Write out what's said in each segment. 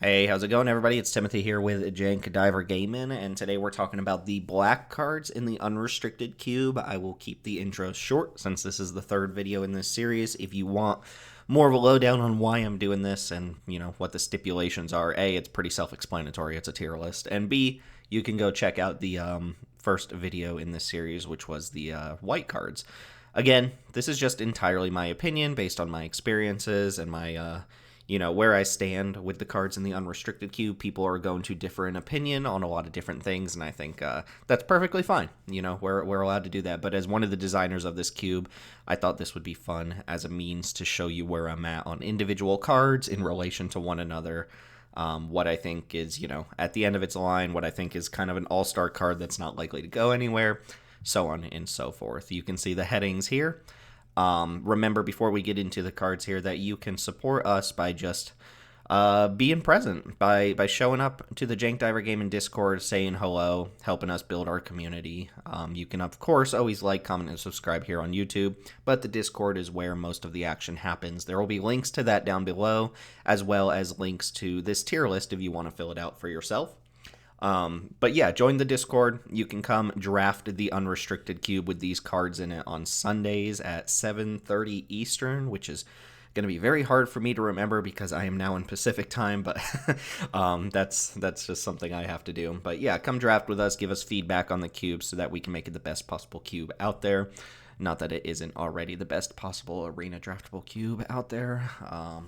Hey, how's it going, everybody? It's Timothy here with Jank Diver Gaming, and today we're talking about the black cards in the unrestricted cube. I will keep the intro short since this is the third video in this series. If you want more of a lowdown on why I'm doing this and, what the stipulations are, A, it's pretty self-explanatory. It's a tier list. And B, you can go check out the first video in this series, which was the white cards. Again, this is just entirely my opinion based on my experiences and my where I stand with the cards in the unrestricted cube. People are going to differ in opinion on a lot of different things, and I think that's perfectly fine. We're allowed to do that. But as one of the designers of this cube, I thought this would be fun as a means to show you where I'm at on individual cards in relation to one another. What I think is, at the end of its line, what I think is kind of an all-star card that's not likely to go anywhere, so on and so forth. You can see the headings here. Remember, before we get into the cards here, that you can support us by just being present, by showing up to the Jank Diver Gaming Discord, saying hello, helping us build our community. You can, of course, always like, comment, and subscribe here on YouTube, but the Discord is where most of the action happens. There will be links to that down below, as well as links to this tier list if you want to fill it out for yourself. But yeah, join the Discord. You can come draft the unrestricted cube with these cards in it on Sundays at 7:30 Eastern, which is going to be very hard for me to remember because I am now in Pacific time, but that's just something I have to do. But yeah, come draft with us, give us feedback on the cube so that we can make it the best possible cube out there. Not that it isn't already the best possible arena draftable cube out there.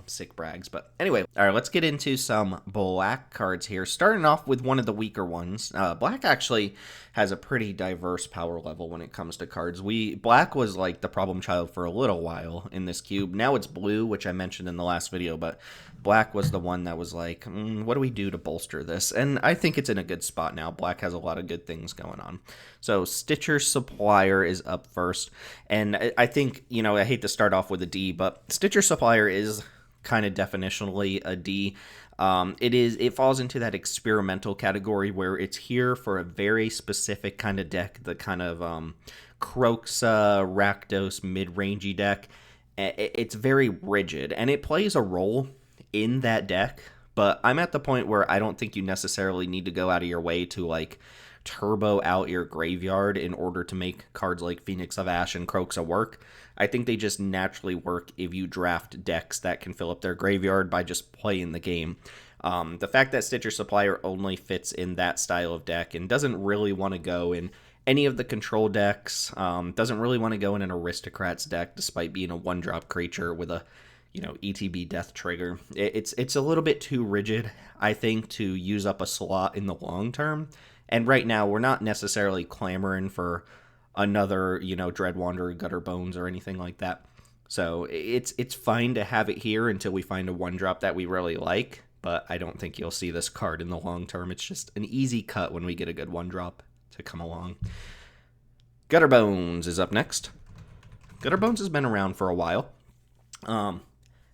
Sick brags. But anyway, all right, let's get into some black cards here. Starting off with one of the weaker ones. Black actually has a pretty diverse power level when it comes to cards. Black was like the problem child for a little while in this cube. Now it's blue, which I mentioned in the last video, but black was the one that was like, what do we do to bolster this? And I think it's in a good spot now. Black has a lot of good things going on. So Stitcher Supplier is up first. And I think, I hate to start off with a D, but Stitcher Supplier is kind of definitionally a D. It falls into that experimental category where it's here for a very specific kind of deck, the kind of Croxa, Rakdos, mid-rangey deck. It's very rigid, and it plays a role in that deck, but I'm at the point where I don't think you necessarily need to go out of your way to, like, turbo out your graveyard in order to make cards like Phoenix of Ash and Croxa work. I think they just naturally work if you draft decks that can fill up their graveyard by just playing the game. The fact that Stitcher Supplier only fits in that style of deck and doesn't really want to go in any of the control decks, doesn't really want to go in an Aristocrats deck despite being a one-drop creature with a ETB death trigger. It's a little bit too rigid, I think, to use up a slot in the long term. And right now, we're not necessarily clamoring for another, Dread Wanderer, Gutter Bones, or anything like that. So it's fine to have it here until we find a one-drop that we really like, but I don't think you'll see this card in the long term. It's just an easy cut when we get a good one-drop to come along. Gutter Bones is up next. Gutter Bones has been around for a while.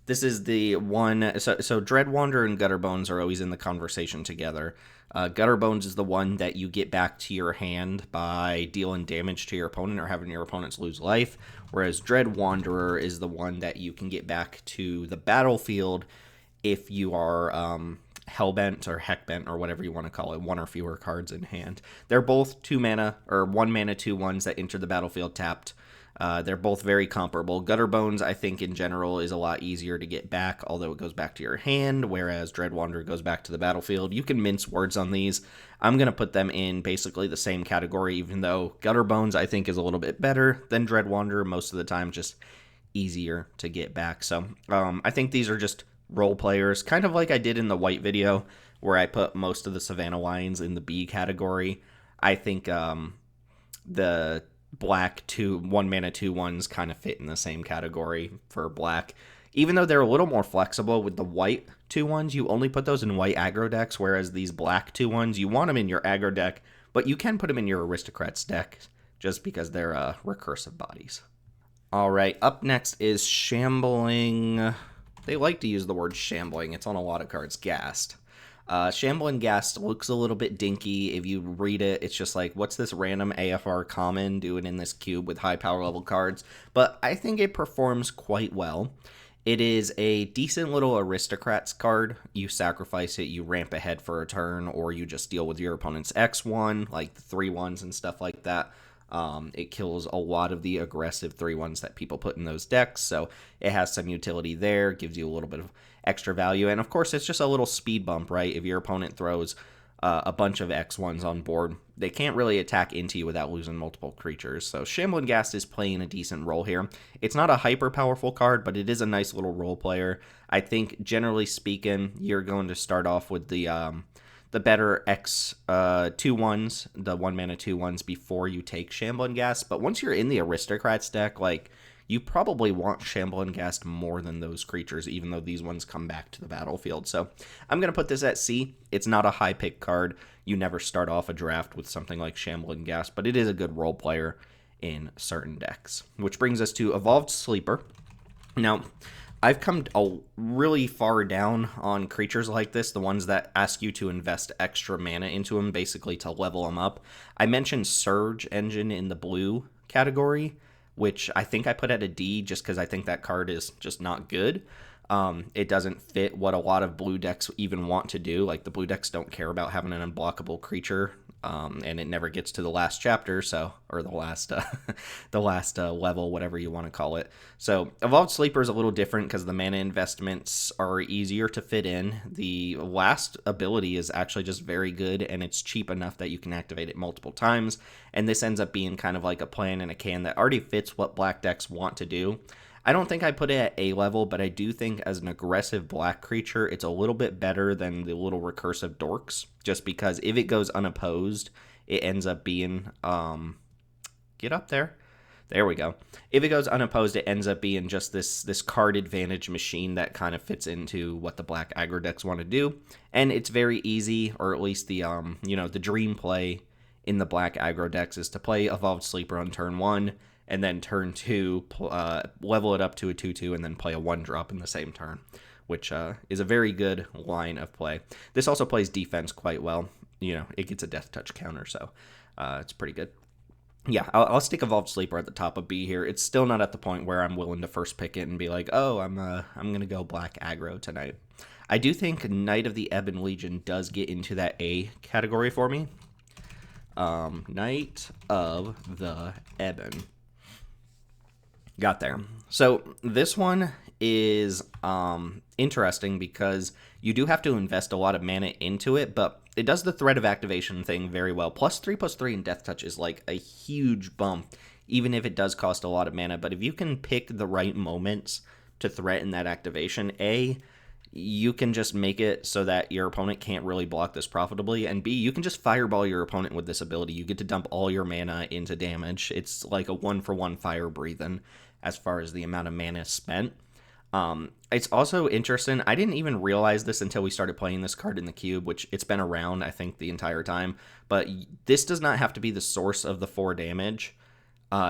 This is the one, so Dread Wanderer and Gutter Bones are always in the conversation together. Gutter Bones is the one that you get back to your hand by dealing damage to your opponent or having your opponents lose life, whereas Dread Wanderer is the one that you can get back to the battlefield if you are Hellbent or Heckbent or whatever you want to call it, one or fewer cards in hand. They're both 2 mana, or 1 mana 2/1s that enter the battlefield tapped. They're both very comparable. Gutter Bones, I think, in general, is a lot easier to get back, although it goes back to your hand, whereas Dread Wanderer goes back to the battlefield. You can mince words on these. I'm going to put them in basically the same category, even though Gutter Bones, I think, is a little bit better than Dread Wanderer most of the time, just easier to get back. So I think these are just role players, kind of like I did in the white video, where I put most of the Savannah Lions in the B category. I think the black 1 mana 2/1s kind of fit in the same category for black. Even though they're a little more flexible with the white 2/1s, you only put those in white aggro decks, whereas these black 2/1s, you want them in your aggro deck, but you can put them in your Aristocrats deck just because they're recursive bodies. All right, up next is Shambling. They like to use the word shambling. It's on a lot of cards. Ghast. Shambling Ghast looks a little bit dinky. If you read it, it's just like, what's this random AFR common doing in this cube with high power level cards? But I think it performs quite well. It is a decent little Aristocrats card. You sacrifice it, you ramp ahead for a turn, or you just deal with your opponent's X1, like the 3/1s and stuff like that. It kills a lot of the aggressive 3/1s that people put in those decks, so it has some utility there, gives you a little bit of extra value, and of course it's just a little speed bump, right? If your opponent throws a bunch of X1s on board, they can't really attack into you without losing multiple creatures. So Shambling Ghast is playing a decent role here. It's not a hyper powerful card, but it is a nice little role player. I think generally speaking, you're going to start off with the better X 2/1s, the 1-mana 2/1s before you take Shambling Ghast. But once you're in the Aristocrats deck, like, you probably want Shambling Ghast more than those creatures, even though these ones come back to the battlefield. So I'm going to put this at C. It's not a high pick card. You never start off a draft with something like Shambling Ghast, but it is a good role player in certain decks. Which brings us to Evolved Sleeper. Now, I've come really far down on creatures like this, the ones that ask you to invest extra mana into them, basically to level them up. I mentioned Surge Engine in the blue category, which I think I put at a D just because I think that card is just not good. It doesn't fit what a lot of blue decks even want to do. Like, the blue decks don't care about having an unblockable creature, and it never gets to the last chapter, so, or the last level, whatever you want to call it. So Evolved Sleeper is a little different because the mana investments are easier to fit in. The last ability is actually just very good, and it's cheap enough that you can activate it multiple times, and this ends up being kind of like a plan in a can that already fits what black decks want to do. I don't think I put it at A level, but I do think as an aggressive black creature, it's a little bit better than the little recursive dorks, just because if it goes unopposed, it ends up being, get up there. There we go. If it goes unopposed, it ends up being just this card advantage machine that kind of fits into what the black aggro decks want to do. And it's very easy, or at least the, the dream play in the black aggro decks is to play Evolved Sleeper on turn 1, and then turn 2, level it up to a 2/2, and then play a 1-drop in the same turn, which is a very good line of play. This also plays defense quite well. It gets a death touch counter, so it's pretty good. Yeah, I'll stick Evolved Sleeper at the top of B here. It's still not at the point where I'm willing to first pick it and be like, oh, I'm going to go black aggro tonight. I do think Knight of the Ebon Legion does get into that A category for me. Knight of the Ebon. Got there. So this one is interesting because you do have to invest a lot of mana into it, but it does the threat of activation thing very well. +3/+3 in Death Touch is like a huge bump, even if it does cost a lot of mana. But if you can pick the right moments to threaten that activation, A, you can just make it so that your opponent can't really block this profitably, and B, you can just fireball your opponent with this ability. You get to dump all your mana into damage. It's like a 1-for-1 fire breathing as far as the amount of mana spent. It's also interesting, I didn't even realize this until we started playing this card in the cube, which it's been around, I think, the entire time, but this does not have to be the source of the 4 damage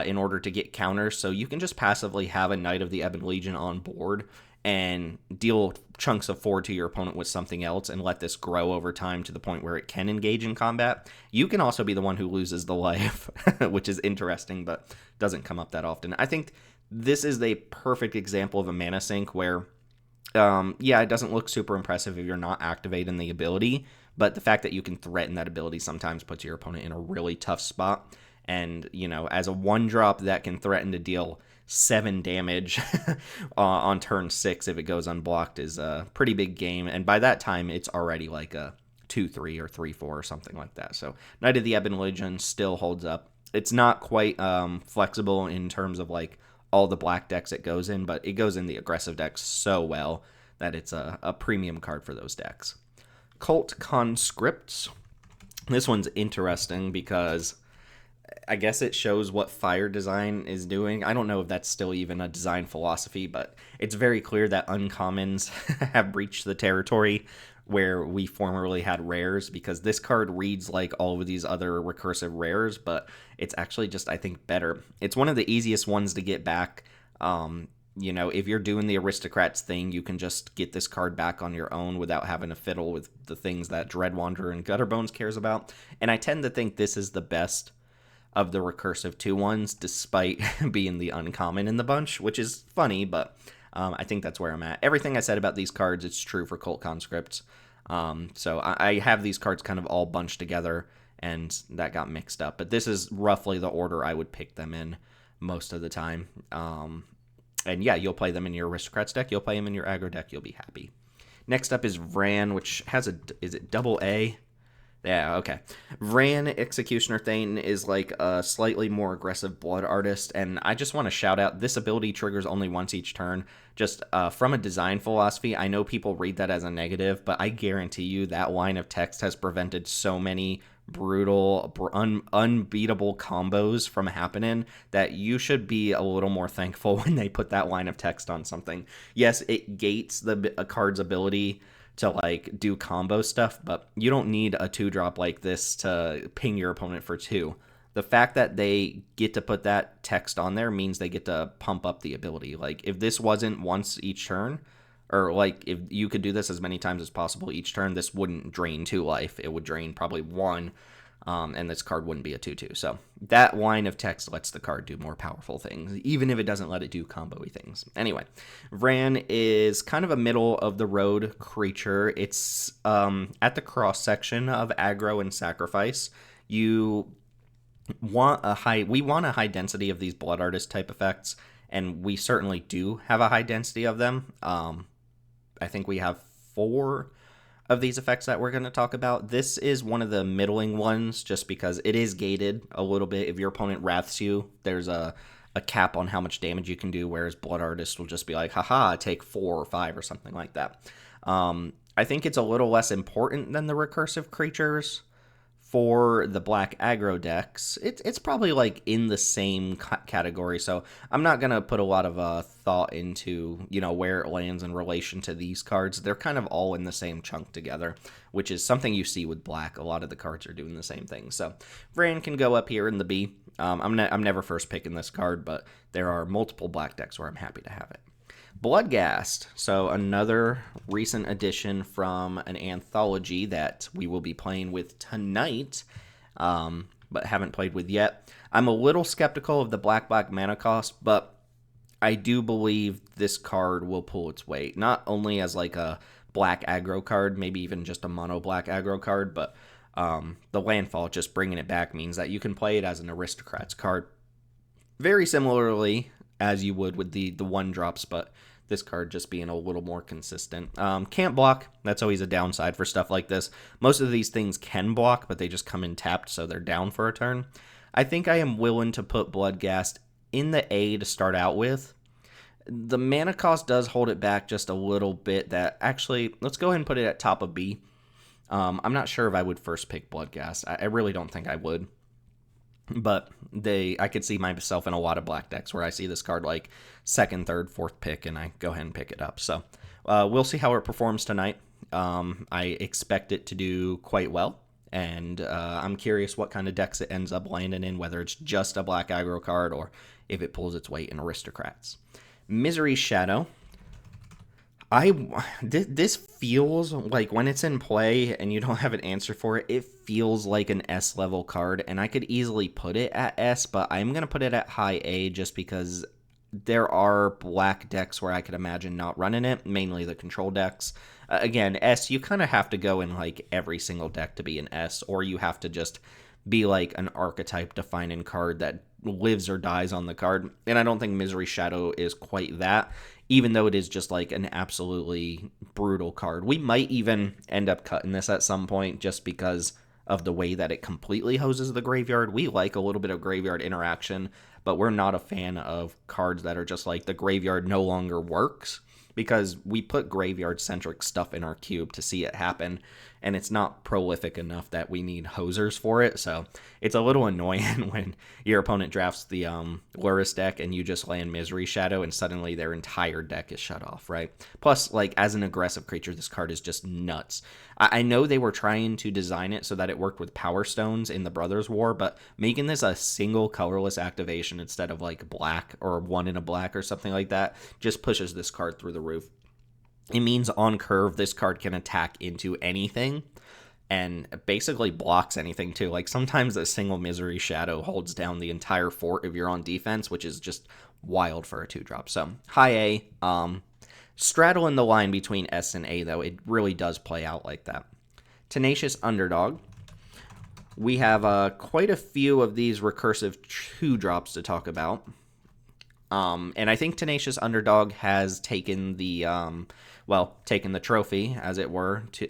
in order to get counters, so you can just passively have a Knight of the Ebon Legion on board and deal chunks of 4 to your opponent with something else and let this grow over time to the point where it can engage in combat. You can also be the one who loses the life, which is interesting, but doesn't come up that often. I think this is the perfect example of a mana sink where, it doesn't look super impressive if you're not activating the ability, but the fact that you can threaten that ability sometimes puts your opponent in a really tough spot. And, as a 1-drop that can threaten to deal 7 damage on turn 6 if it goes unblocked is a pretty big game. And by that time, it's already like a 2/3 or 3/4 or something like that. So Knight of the Ebon Legion still holds up. It's not quite flexible in terms of like all the black decks it goes in, but it goes in the aggressive decks so well that it's a premium card for those decks. Cult Conscripts. This one's interesting because I guess it shows what Fire Design is doing. I don't know if that's still even a design philosophy, but it's very clear that uncommons have breached the territory where we formerly had rares, because this card reads like all of these other recursive rares, but it's actually just, I think, better. It's one of the easiest ones to get back. If you're doing the Aristocrats thing, you can just get this card back on your own without having to fiddle with the things that Dreadwanderer and Gutterbones cares about. And I tend to think this is the best of the recursive 2/1s, despite being the uncommon in the bunch, which is funny, but I think that's where I'm at. Everything I said about these cards, it's true for Cult Conscripts. So I have these cards kind of all bunched together, and that got mixed up. But this is roughly the order I would pick them in most of the time. And yeah, you'll play them in your Aristocrats deck. You'll play them in your aggro deck. You'll be happy. Next up is Vran, which has is it double A? Yeah, okay. Vran Executioner Thane is like a slightly more aggressive Blood Artist, and I just want to shout out, this ability triggers only once each turn. Just from a design philosophy, I know people read that as a negative, but I guarantee you that line of text has prevented so many brutal, unbeatable combos from happening that you should be a little more thankful when they put that line of text on something. Yes, it gates a card's ability to like do combo stuff, but you don't need a 2-drop like this to ping your opponent for 2. The fact that they get to put that text on there means they get to pump up the ability. Like if this wasn't once each turn, or like if you could do this as many times as possible each turn, this wouldn't drain 2 life. It would drain probably 1, and this card wouldn't be a 2/2. So that line of text lets the card do more powerful things, even if it doesn't let it do combo-y things. Anyway, Vran is kind of a middle-of-the-road creature. It's at the cross-section of aggro and sacrifice. You want we want a high density of these Blood Artist type effects, and we certainly do have a high density of them. I think we have 4 of these effects that we're going to talk about. This is one of the middling ones just because it is gated a little bit. If your opponent wraths you, there's a cap on how much damage you can do, whereas Blood Artist will just be like, haha, take 4 or 5 or something like that. I think it's a little less important than the recursive creatures. For the black aggro decks, it's probably like in the same category, so I'm not going to put a lot of thought into, where it lands in relation to these cards. They're kind of all in the same chunk together, which is something you see with black. A lot of the cards are doing the same thing. So Vran can go up here in the B. I'm never first picking this card, but there are multiple black decks where I'm happy to have it. Bloodghast, so another recent addition from an anthology that we will be playing with tonight, but haven't played with yet. I'm a little skeptical of the black mana cost, but I do believe this card will pull its weight, not only as like a black aggro card, maybe even just a mono black aggro card, but the landfall, just bringing it back, means that you can play it as an Aristocrats card very similarly as you would with the 1-drops, but this card just being a little more consistent. Can't block. That's always a downside for stuff like this. Most of these things can block, but they just come in tapped, so they're down for a turn. I think I am willing to put Bloodghast in the A to start out with. The mana cost does hold it back just a little bit. That actually, let's go ahead and put it at top of B. I'm not sure if I would first pick Bloodghast. I really don't think I would. But I could see myself in a lot of black decks where I see this card like 2nd, 3rd, 4th pick, and I go ahead and pick it up. So we'll see how it performs tonight. I expect it to do quite well, and I'm curious what kind of decks it ends up landing in, whether it's just a black aggro card or if it pulls its weight in Aristocrats. Misery Shadow. This feels like when it's in play and you don't have an answer for it, it feels like an S level card, and I could easily put it at S, but I'm going to put it at high A just because there are black decks where I could imagine not running it, mainly the control decks. Again, S, you kind of have to go in like every single deck to be an S, or you have to just be like an archetype defining card that lives or dies on the card, and I don't think Misery Shadow is quite that, even though it is just like an absolutely brutal card. We might even end up cutting this at some point just because of the way that it completely hoses the graveyard. We like a little bit of graveyard interaction, but we're not a fan of cards that are just like the graveyard no longer works, because we put graveyard-centric stuff in our cube to see it happen, and it's not prolific enough that we need hosers for it, so it's a little annoying when your opponent drafts the Lurrus deck and you just land Misery Shadow and suddenly their entire deck is shut off, right? Plus, like, as an aggressive creature, this card is just nuts. I know they were trying to design it so that it worked with Power Stones in the Brothers War, but making this a single colorless activation instead of, like, black or 1 in a black or something like that just pushes this card through the roof. It means on curve, this card can attack into anything. and basically blocks anything too. Like sometimes a single Misery Shadow holds down the entire fort if you're on defense, which is just wild for a 2-drop. So high A, straddling the line between S and A though, it really does play out like that. Tenacious Underdog. We have quite a few of these recursive 2-drops to talk about. And I think Tenacious Underdog has taken the, taken the trophy, as it were, to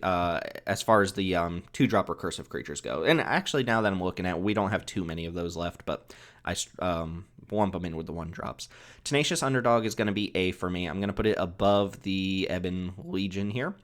as far as the 2-drop recursive creatures go. And actually, now that I'm looking at it, we don't have too many of those left, but I lump them in with the 1-drops. Tenacious Underdog is going to be A for me. I'm going to put it above the Ebon Legion here.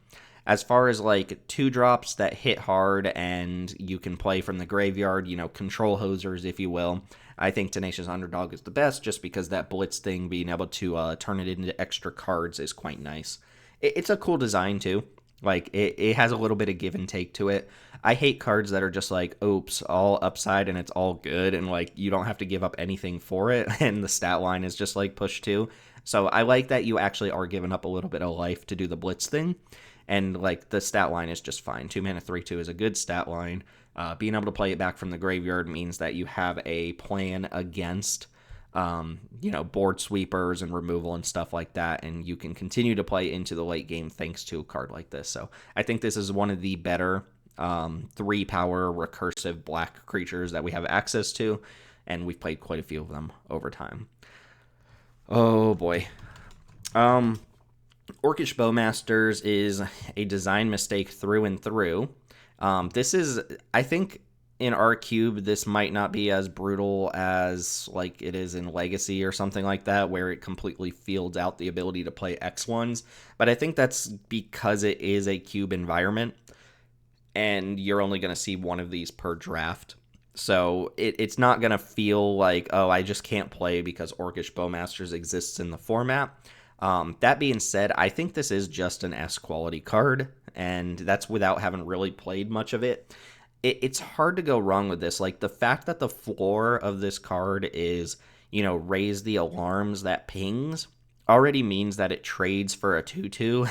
As far as like 2-drops that hit hard and you can play from the graveyard, control hosers, if you will, I think Tenacious Underdog is the best just because that blitz thing, being able to turn it into extra cards is quite nice. It's a cool design too. Like it has a little bit of give and take to it. I hate cards that are just like, oops, all upside and it's all good, and like you don't have to give up anything for it, and the stat line is just like push 2. So I like that you actually are giving up a little bit of life to do the blitz thing. And like the stat line is just fine. 2 mana 3/2 is a good stat line. Being able to play it back from the graveyard means that you have a plan against, board sweepers and removal and stuff like that, and you can continue to play into the late game thanks to a card like this. So I think this is one of the better 3-power recursive black creatures that we have access to, and we've played quite a few of them over time. Oh boy. Orcish Bowmasters is a design mistake through and through. This is, I think, in our cube, this might not be as brutal as like it is in Legacy or something like that, where it completely fields out the ability to play X1s. But I think that's because it is a cube environment, and you're only going to see one of these per draft. So it's not going to feel like, oh, I just can't play because Orcish Bowmasters exists in the format. That being said, I think this is just an S quality card, and that's without having really played much of it. It's hard to go wrong with this. Like the fact that the floor of this card is, raise the alarms that pings already means that it trades for a 2/2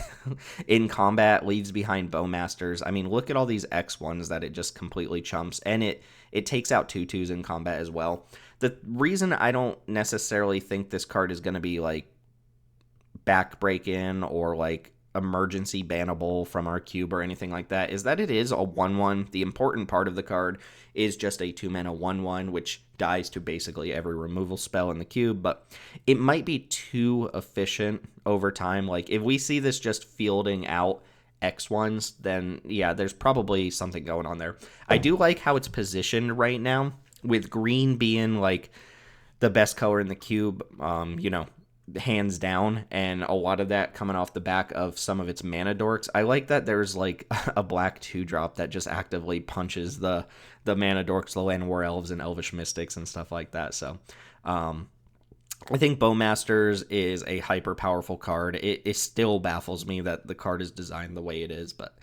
in combat, leaves behind Bowmasters. I mean, look at all these X1s that it just completely chumps, and it takes out 2/2s in combat as well. The reason I don't necessarily think this card is going to be like backbreaking or like emergency bannable from our cube or anything like that is that it is a 1/1. The important part of the card is just a 2-mana 1/1, which dies to basically every removal spell in the cube, but it might be too efficient over time. Like if we see this just fielding out X1s, then yeah, there's probably something going on there. I do like how it's positioned right now, with green being like the best color in the cube, hands down, and a lot of that coming off the back of some of its mana dorks. I like that there's like a black 2-drop that just actively punches the mana dorks, the Land War Elves and Elvish Mystics and stuff like that. So I think Bowmasters is a hyper powerful card. It still baffles me that the card is designed the way it is, but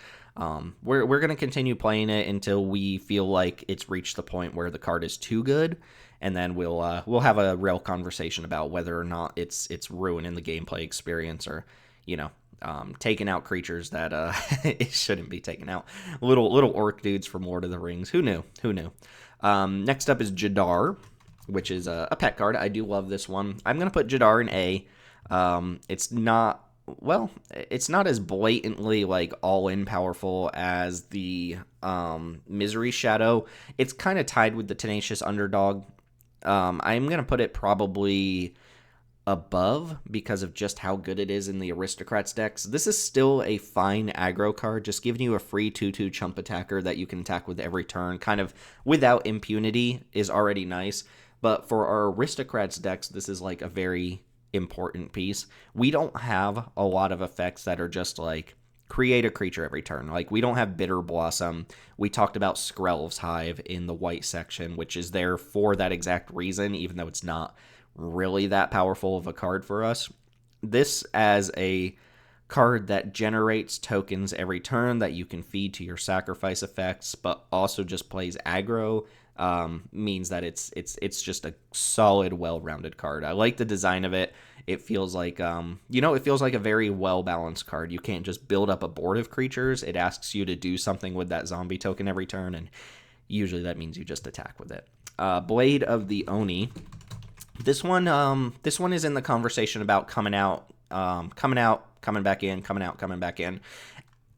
we're going to continue playing it until we feel like it's reached the point where the card is too good, and then we'll have a real conversation about whether or not it's ruining the gameplay experience, or taking out creatures that it shouldn't be taken out. Little orc dudes from Lord of the Rings. Who knew? Next up is Jadar, which is a pet card. I do love this one. I'm gonna put Jadar in A. It's not as blatantly like all-in powerful as the Misery Shadow. It's kind of tied with the Tenacious Underdog. I'm going to put it probably above because of just how good it is in the Aristocrats decks. This is still a fine aggro card, just giving you a free 2/2 chump attacker that you can attack with every turn, kind of without impunity, is already nice. But for our Aristocrats decks, this is like a very important piece. We don't have a lot of effects that are just like create a creature every turn. Like we don't have Bitter Blossom. We talked about Skrelv's Hive in the white section, which is there for that exact reason, even though it's not really that powerful of a card for us. This as a card that generates tokens every turn that you can feed to your sacrifice effects, but also just plays aggro, means that it's just a solid, well-rounded card. I like the design of it. It feels like, it feels like a very well-balanced card. You can't just build up a board of creatures. It asks you to do something with that zombie token every turn, and usually that means you just attack with it. Blade of the Oni. This one is in the conversation about coming out, coming back in, coming out, coming back in.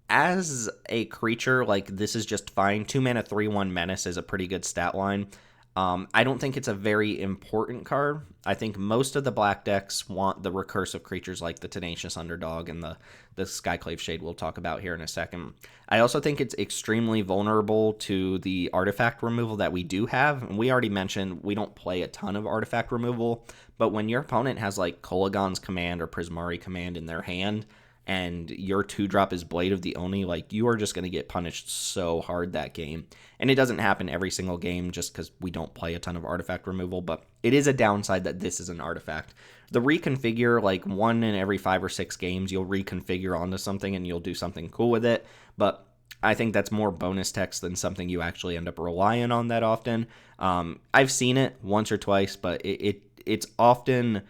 As a creature, like, this is just fine. 2 mana, 3/1 menace is a pretty good stat line. I don't think it's a very important card. I think most of the black decks want the recursive creatures like the Tenacious Underdog and the Skyclave Shade we'll talk about here in a second. I also think it's extremely vulnerable to the artifact removal that we do have. And we already mentioned we don't play a ton of artifact removal, but when your opponent has like Kolagon's Command or Prismari Command in their hand, and your 2-drop is Blade of the Oni, like, you are just going to get punished so hard that game. And it doesn't happen every single game just because we don't play a ton of artifact removal, but it is a downside that this is an artifact. The reconfigure, like, 1 in every 5 or 6 games, you'll reconfigure onto something and you'll do something cool with it, but I think that's more bonus text than something you actually end up relying on that often. I've seen it once or twice, but it's often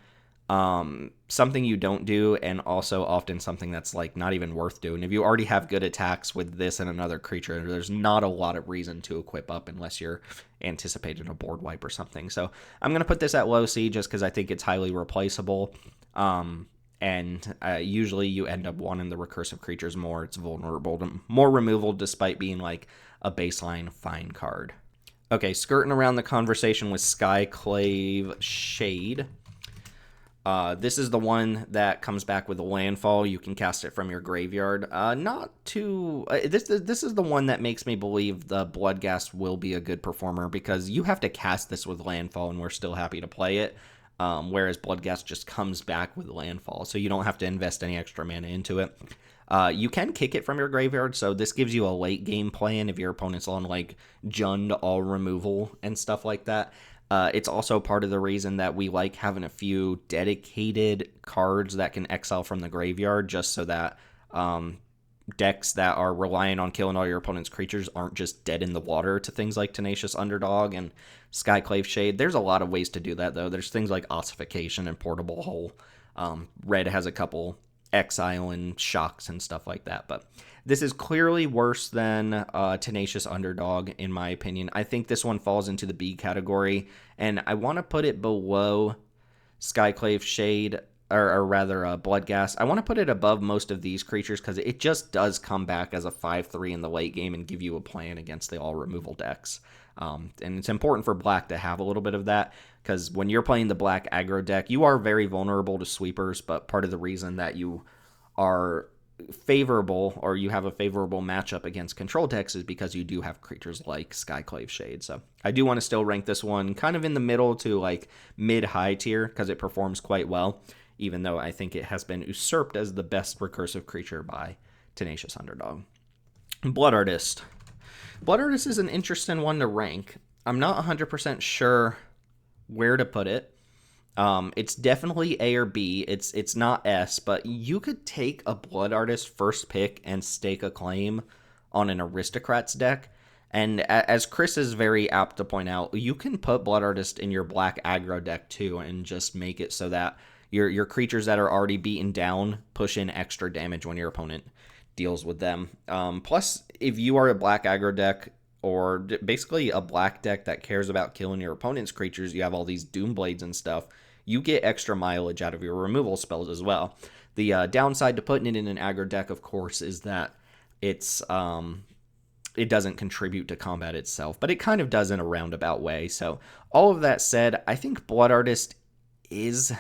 something you don't do, and also often something that's like not even worth doing. If you already have good attacks with this and another creature, there's not a lot of reason to equip up unless you're anticipating a board wipe or something. So I'm going to put this at low C just because I think it's highly replaceable. And usually you end up wanting the recursive creatures more. It's vulnerable to more removal despite being like a baseline fine card. Okay, skirting around the conversation with Skyclave Shade. This is the one that comes back with a landfall. You can cast it from your graveyard. This is the one that makes me believe the Bloodghast will be a good performer because you have to cast this with landfall and we're still happy to play it. Whereas Bloodghast just comes back with landfall, so you don't have to invest any extra mana into it. You can kick it from your graveyard, so this gives you a late game plan if your opponent's on like Jund all removal and stuff like that. It's also part of the reason that we like having a few dedicated cards that can exile from the graveyard, just so that decks that are relying on killing all your opponent's creatures aren't just dead in the water to things like Tenacious Underdog and Skyclave Shade. There's a lot of ways to do that, though. There's things like Ossification and Portable Hole. Red has a couple exile and shocks and stuff like that, but this is clearly worse than Tenacious Underdog, in my opinion. I think this one falls into the B category, and I want to put it below Skyclave Shade, or rather Bloodghast. I want to put it above most of these creatures because it just does come back as a 5/3 in the late game and give you a plan against the all-removal decks. And it's important for black to have a little bit of that, because when you're playing the black aggro deck, you are very vulnerable to sweepers, but part of the reason that you are favorable, or you have a favorable matchup against control decks, is because you do have creatures like Skyclave Shade. So I do want to still rank this one kind of in the middle to like mid-high tier because it performs quite well, even though I think it has been usurped as the best recursive creature by Tenacious Underdog. Blood Artist. Blood Artist is an interesting one to rank. I'm not 100% sure where to put it. It's definitely A or B. It's not S, but you could take a Blood Artist first pick and stake a claim on an Aristocrats deck. And as Chris is very apt to point out, you can put Blood Artist in your black aggro deck too and just make it so that your creatures that are already beaten down push in extra damage when your opponent deals with them. Plus, if you are a black aggro deck, or basically a black deck that cares about killing your opponent's creatures, you have all these Doom Blades and stuff, you get extra mileage out of your removal spells as well. The downside to putting it in an aggro deck, of course, is that it doesn't contribute to combat itself, but it kind of does in a roundabout way. So all of that said, I think Blood Artist is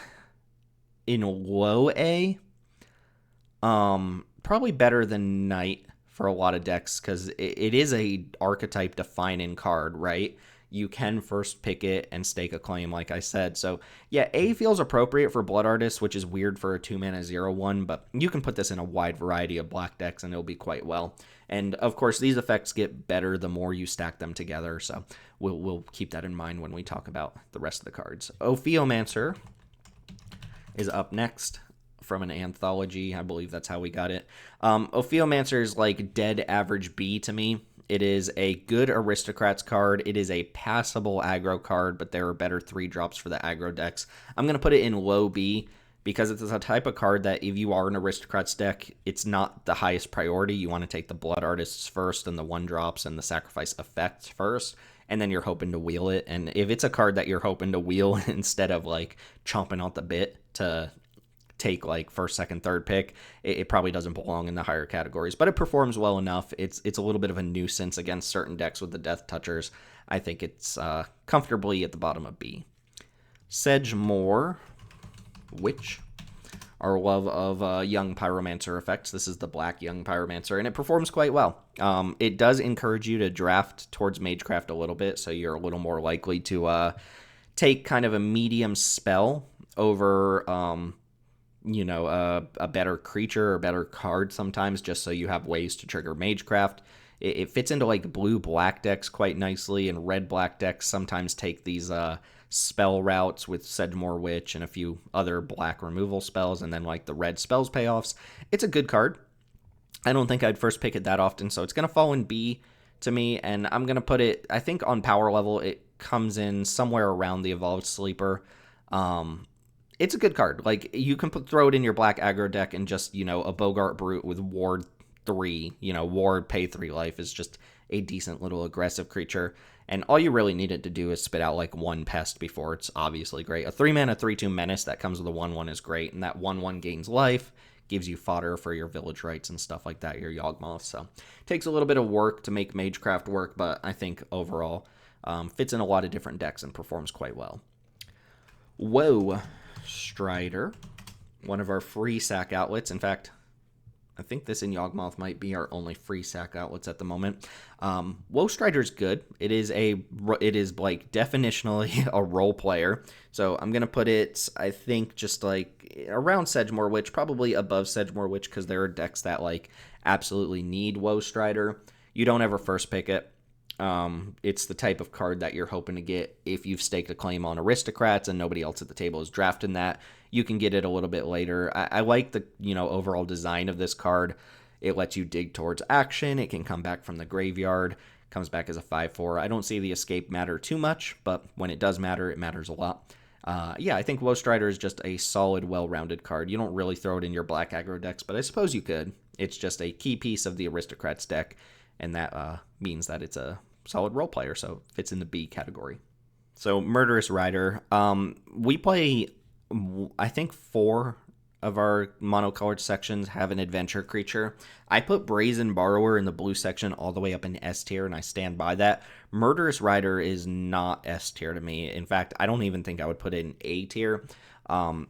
in low A. Probably better than Knight for a lot of decks, because it is a archetype defining card, right? You can first pick it and stake a claim, like I said. So yeah, A feels appropriate for Blood Artist, which is weird for a 2-mana 0/1, but you can put this in a wide variety of black decks and it'll be quite well. And of course, these effects get better the more you stack them together, so we'll keep that in mind when we talk about the rest of the cards. Ophiomancer is up next from an anthology. I believe that's how we got it. Ophiomancer is like dead average B to me. It is a good Aristocrats card. It is a passable aggro card, but there are better 3-drops for the aggro decks. I'm going to put it in low B because it's a type of card that if you are an Aristocrats deck, it's not the highest priority. You want to take the Blood Artists first and the 1-drops and the Sacrifice effects first, and then you're hoping to wheel it. And if it's a card that you're hoping to wheel instead of like chomping out the bit to take like first, second, third pick, it probably doesn't belong in the higher categories, but it performs well enough. It's a little bit of a nuisance against certain decks with the Death Touchers. I think it's comfortably at the bottom of B. Sedgemoor Witch, our love of Young Pyromancer effects. This is the black Young Pyromancer, and it performs quite well. It does encourage you to draft towards Magecraft a little bit, so you're a little more likely to take kind of a medium spell over, a better creature or better card sometimes, just so you have ways to trigger Magecraft. It fits into like blue-black decks quite nicely, and red-black decks sometimes take these spell routes with Sedgemoor Witch and a few other black removal spells, and then like the red spells payoffs. It's a good card. I don't think I'd first pick it that often, so it's going to fall in B to me, and I'm going to put it, I think on power level, it comes in somewhere around the Evolved Sleeper. It's a good card. Like, you can throw it in your black aggro deck and just, a Bogart Brute with Ward 3, Ward, pay 3 life is just a decent little aggressive creature. And all you really need it to do is spit out like one pest before it's obviously great. A 3-mana 3/2 menace that comes with a 1/1 is great, and that 1/1 gains life, gives you fodder for your village rights and stuff like that, your Yawgmoth. So it takes a little bit of work to make Magecraft work, but I think overall fits in a lot of different decks and performs quite well. Woe Strider, one of our free sack outlets. In fact, I think this and Yawgmoth might be our only free sack outlets at the moment. Woe Strider's good. It is like definitionally a role player. So I'm gonna put it, I think, just like around Sedgemoor Witch, probably above Sedgemoor Witch, because there are decks that like absolutely need Woe Strider. You don't ever first pick it. It's the type of card that you're hoping to get if you've staked a claim on Aristocrats and nobody else at the table is drafting that. You can get it a little bit later. I like the overall design of this card. It lets you dig towards action. It can come back from the graveyard. Comes back as a 5/4. I don't see the escape matter too much, but when it does matter, it matters a lot. I think Woe Strider is just a solid, well-rounded card. You don't really throw it in your black aggro decks, but I suppose you could. It's just a key piece of the Aristocrats deck, and that means that it's a solid role player, so it fits in the B category. So Murderous Rider, we play, I think 4 of our monocolored sections have an adventure creature. I put Brazen Borrower in the blue section all the way up in S tier, and I stand by that. Murderous Rider is not S tier to me. In fact, I don't even think I would put it in A tier.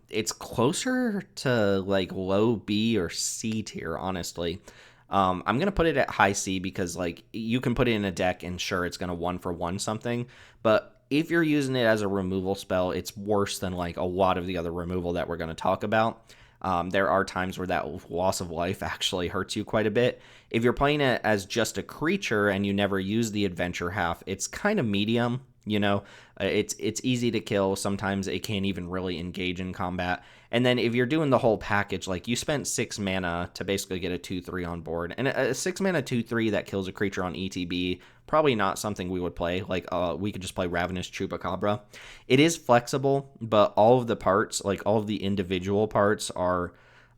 It's closer to like low B or C tier, honestly. I'm going to put it at high C because like you can put it in a deck and sure it's going to 1-for-1 something, but if you're using it as a removal spell, it's worse than like a lot of the other removal that we're going to talk about. There are times where that loss of life actually hurts you quite a bit. If you're playing it as just a creature and you never use the adventure half, it's kind of medium. It's easy to kill. Sometimes it can't even really engage in combat. And then if you're doing the whole package, like you spent 6 mana to basically get a 2/3 on board, and a 6 mana 2/3 that kills a creature on ETB, probably not something we would play. Like we could just play Ravenous Chupacabra. It is flexible, but all of the parts, like all of the individual parts, are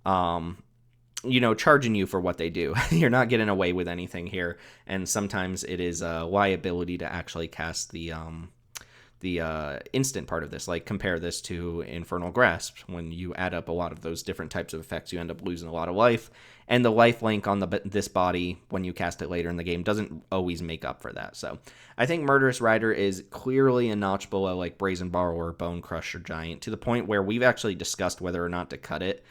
charging you for what they do. You're not getting away with anything here, and sometimes it is a liability to actually cast the instant part of this. Like compare this to Infernal Grasp. When you add up a lot of those different types of effects, you end up losing a lot of life, and the life link on this body when you cast it later in the game doesn't always make up for that. So I think Murderous Rider is clearly a notch below like Brazen Borrower, Bone Crusher Giant, to the point where we've actually discussed whether or not to cut it.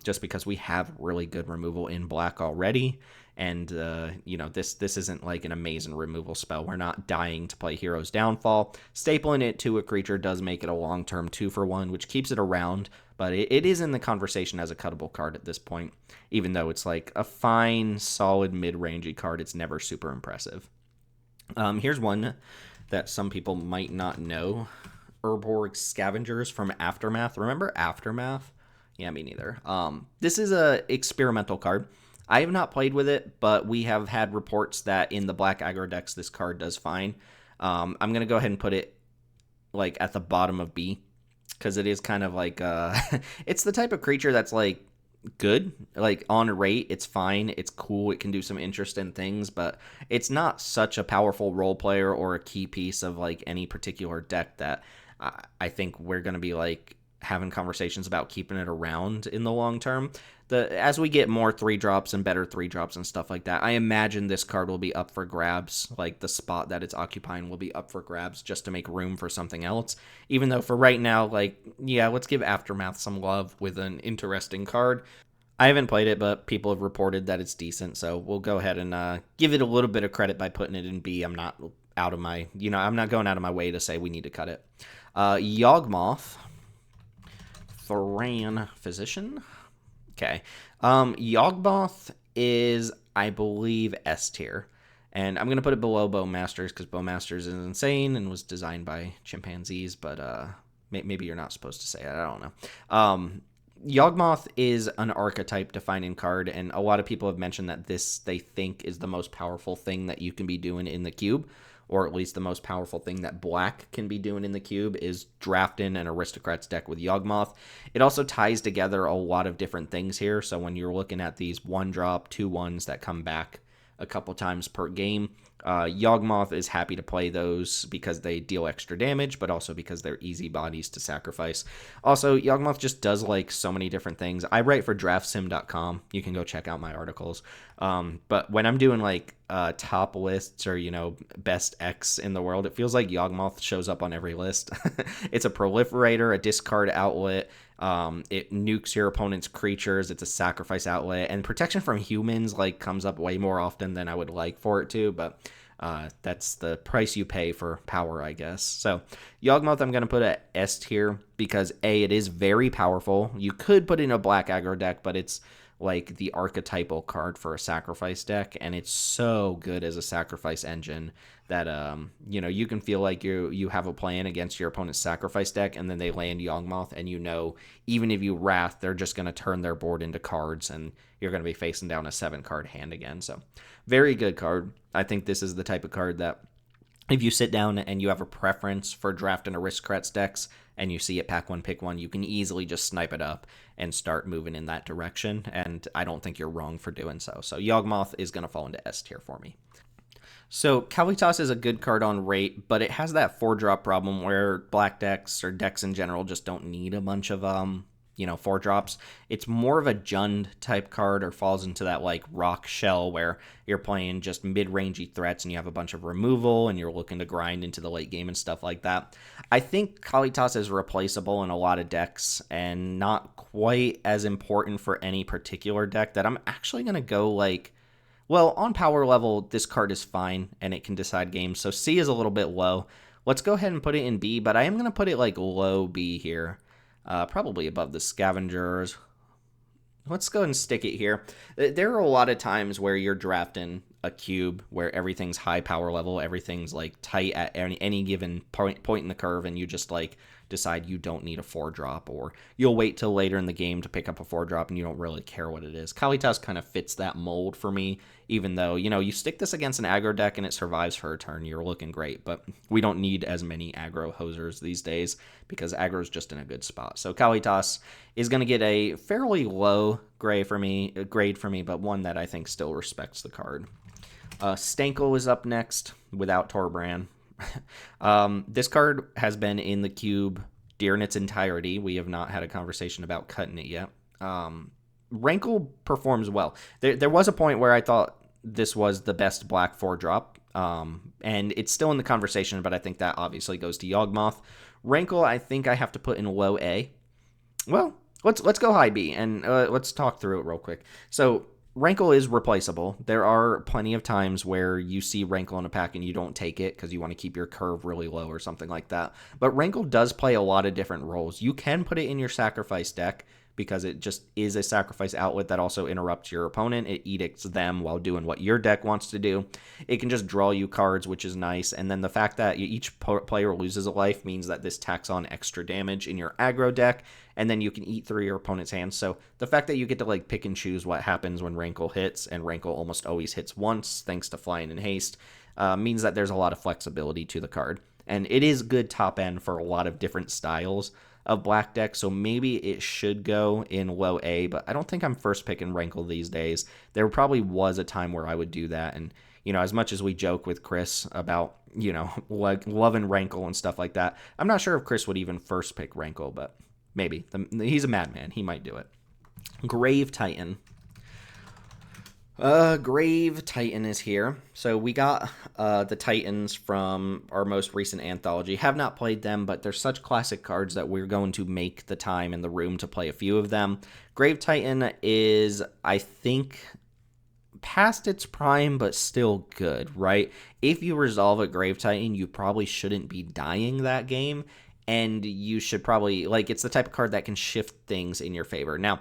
Just because we have really good removal in black already, and this isn't like an amazing removal spell. We're not dying to play Hero's Downfall. Stapling it to a creature does make it a long-term 2-for-1, which keeps it around, but it is in the conversation as a cuttable card at this point. Even though it's like a fine, solid, mid-rangey card, it's never super impressive. Here's one that some people might not know. Urborg Scavengers from Aftermath. Remember Aftermath? Yeah, me neither. This is a experimental card. I have not played with it, but we have had reports that in the black aggro decks, this card does fine. I'm going to go ahead and put it like at the bottom of B. because it is kind of like it's the type of creature that's like good, like on rate it's fine, it's cool, it can do some interesting things, but it's not such a powerful role player or a key piece of like any particular deck that I think we're going to be like having conversations about keeping it around in the long term. As we get more 3-drops and better 3-drops and stuff like that, I imagine this card will be up for grabs. Like the spot that it's occupying will be up for grabs just to make room for something else. Even though for right now, like, yeah, let's give Aftermath some love with an interesting card. I haven't played it, but people have reported that it's decent, so we'll go ahead and give it a little bit of credit by putting it in B. I'm not out of my, I'm not going out of my way to say we need to cut it. Yawgmoth, Thoran Physician. Okay. Yawgmoth is, I believe, S tier. And I'm going to put it below Bowmasters because Bowmasters is insane and was designed by chimpanzees, but maybe you're not supposed to say it. I don't know. Yawgmoth is an archetype defining card, and a lot of people have mentioned that this, they think, is the most powerful thing that you can be doing in the cube, or at least the most powerful thing that black can be doing in the cube is drafting an Aristocrats deck with Yawgmoth. It also ties together a lot of different things here, so when you're looking at these 1-drop, 2/1s that come back a couple times per game, Yawgmoth is happy to play those because they deal extra damage, but also because they're easy bodies to sacrifice. Also, Yawgmoth just does like so many different things. I write for draftsim.com. You can go check out my articles. But when I'm doing like top lists or, best X in the world, it feels like Yawgmoth shows up on every list. It's a proliferator, a discard outlet. It nukes your opponent's creatures. It's a sacrifice outlet, and protection from humans like comes up way more often than I would like for it to, but that's the price you pay for power, I guess. So Yawgmoth I'm going to put at S tier because A, it is very powerful. You could put in a black aggro deck, but it's like the archetypal card for a sacrifice deck, and it's so good as a sacrifice engine that you can feel like you have a plan against your opponent's sacrifice deck, and then they land Yawgmoth, and even if you Wrath, they're just going to turn their board into cards, and you're going to be facing down a 7-card hand again. So very good card. I think this is the type of card that if you sit down and you have a preference for drafting Aristocrats decks and you see it pack one, pick one, you can easily just snipe it up and start moving in that direction. And I don't think you're wrong for doing so. So Yawgmoth is going to fall into S tier for me. So Kalitas is a good card on rate, but it has that 4-drop problem where black decks or decks in general just don't need a bunch of 4-drops. It's more of a Jund type card, or falls into that like rock shell where you're playing just mid-rangey threats and you have a bunch of removal and you're looking to grind into the late game and stuff like that. I think Kalitas is replaceable in a lot of decks and not quite as important for any particular deck that I'm actually going to go like, well, on power level, this card is fine and it can decide games. So C is a little bit low. Let's go ahead and put it in B, but I am going to put it like low B here. Probably above the Scavengers. Let's go ahead and stick it here. There are a lot of times where you're drafting a cube where everything's high power level, everything's like tight at any given point in the curve, and you just like decide you don't need a 4-drop, or you'll wait till later in the game to pick up a 4-drop and you don't really care what it is. Kalitas kind of fits that mold for me, even though, you stick this against an aggro deck and it survives for a turn, you're looking great, but we don't need as many aggro hosers these days because aggro is just in a good spot. So Kalitas is going to get a fairly low grade for me, but one that I think still respects the card. Stanko is up next without Torbran. This card has been in the cube during its entirety. We have not had a conversation about cutting it yet. Rankle performs well. There was a point where I thought this was the best black 4-drop, and it's still in the conversation, but I think that obviously goes to Yawgmoth. Rankle, I think I have to put in low A. Well, let's go high B, and let's talk through it real quick. So Rankle is replaceable. There are plenty of times where you see Rankle in a pack and you don't take it because you want to keep your curve really low or something like that. But Rankle does play a lot of different roles. You can put it in your sacrifice deck because it just is a sacrifice outlet that also interrupts your opponent. It edicts them while doing what your deck wants to do. It can just draw you cards, which is nice. And then the fact that each player loses a life means that this tacks on extra damage in your aggro deck, and then you can eat through your opponent's hands. So the fact that you get to like pick and choose what happens when Rankle hits, and Rankle almost always hits once thanks to flying and haste, means that there's a lot of flexibility to the card. And it is good top end for a lot of different styles of black decks, so maybe it should go in low A, but I don't think I'm first picking Rankle these days. There probably was a time where I would do that, and, as much as we joke with Chris about, like loving Rankle and stuff like that, I'm not sure if Chris would even first pick Rankle, but maybe. He's a madman. He might do it. Grave Titan. Grave Titan is here. So we got the Titans from our most recent anthology. Have not played them, but they're such classic cards that we're going to make the time and the room to play a few of them. Grave Titan is, I think, past its prime, but still good, right? If you resolve a Grave Titan, you probably shouldn't be dying that game, and you should probably, it's the type of card that can shift things in your favor. Now,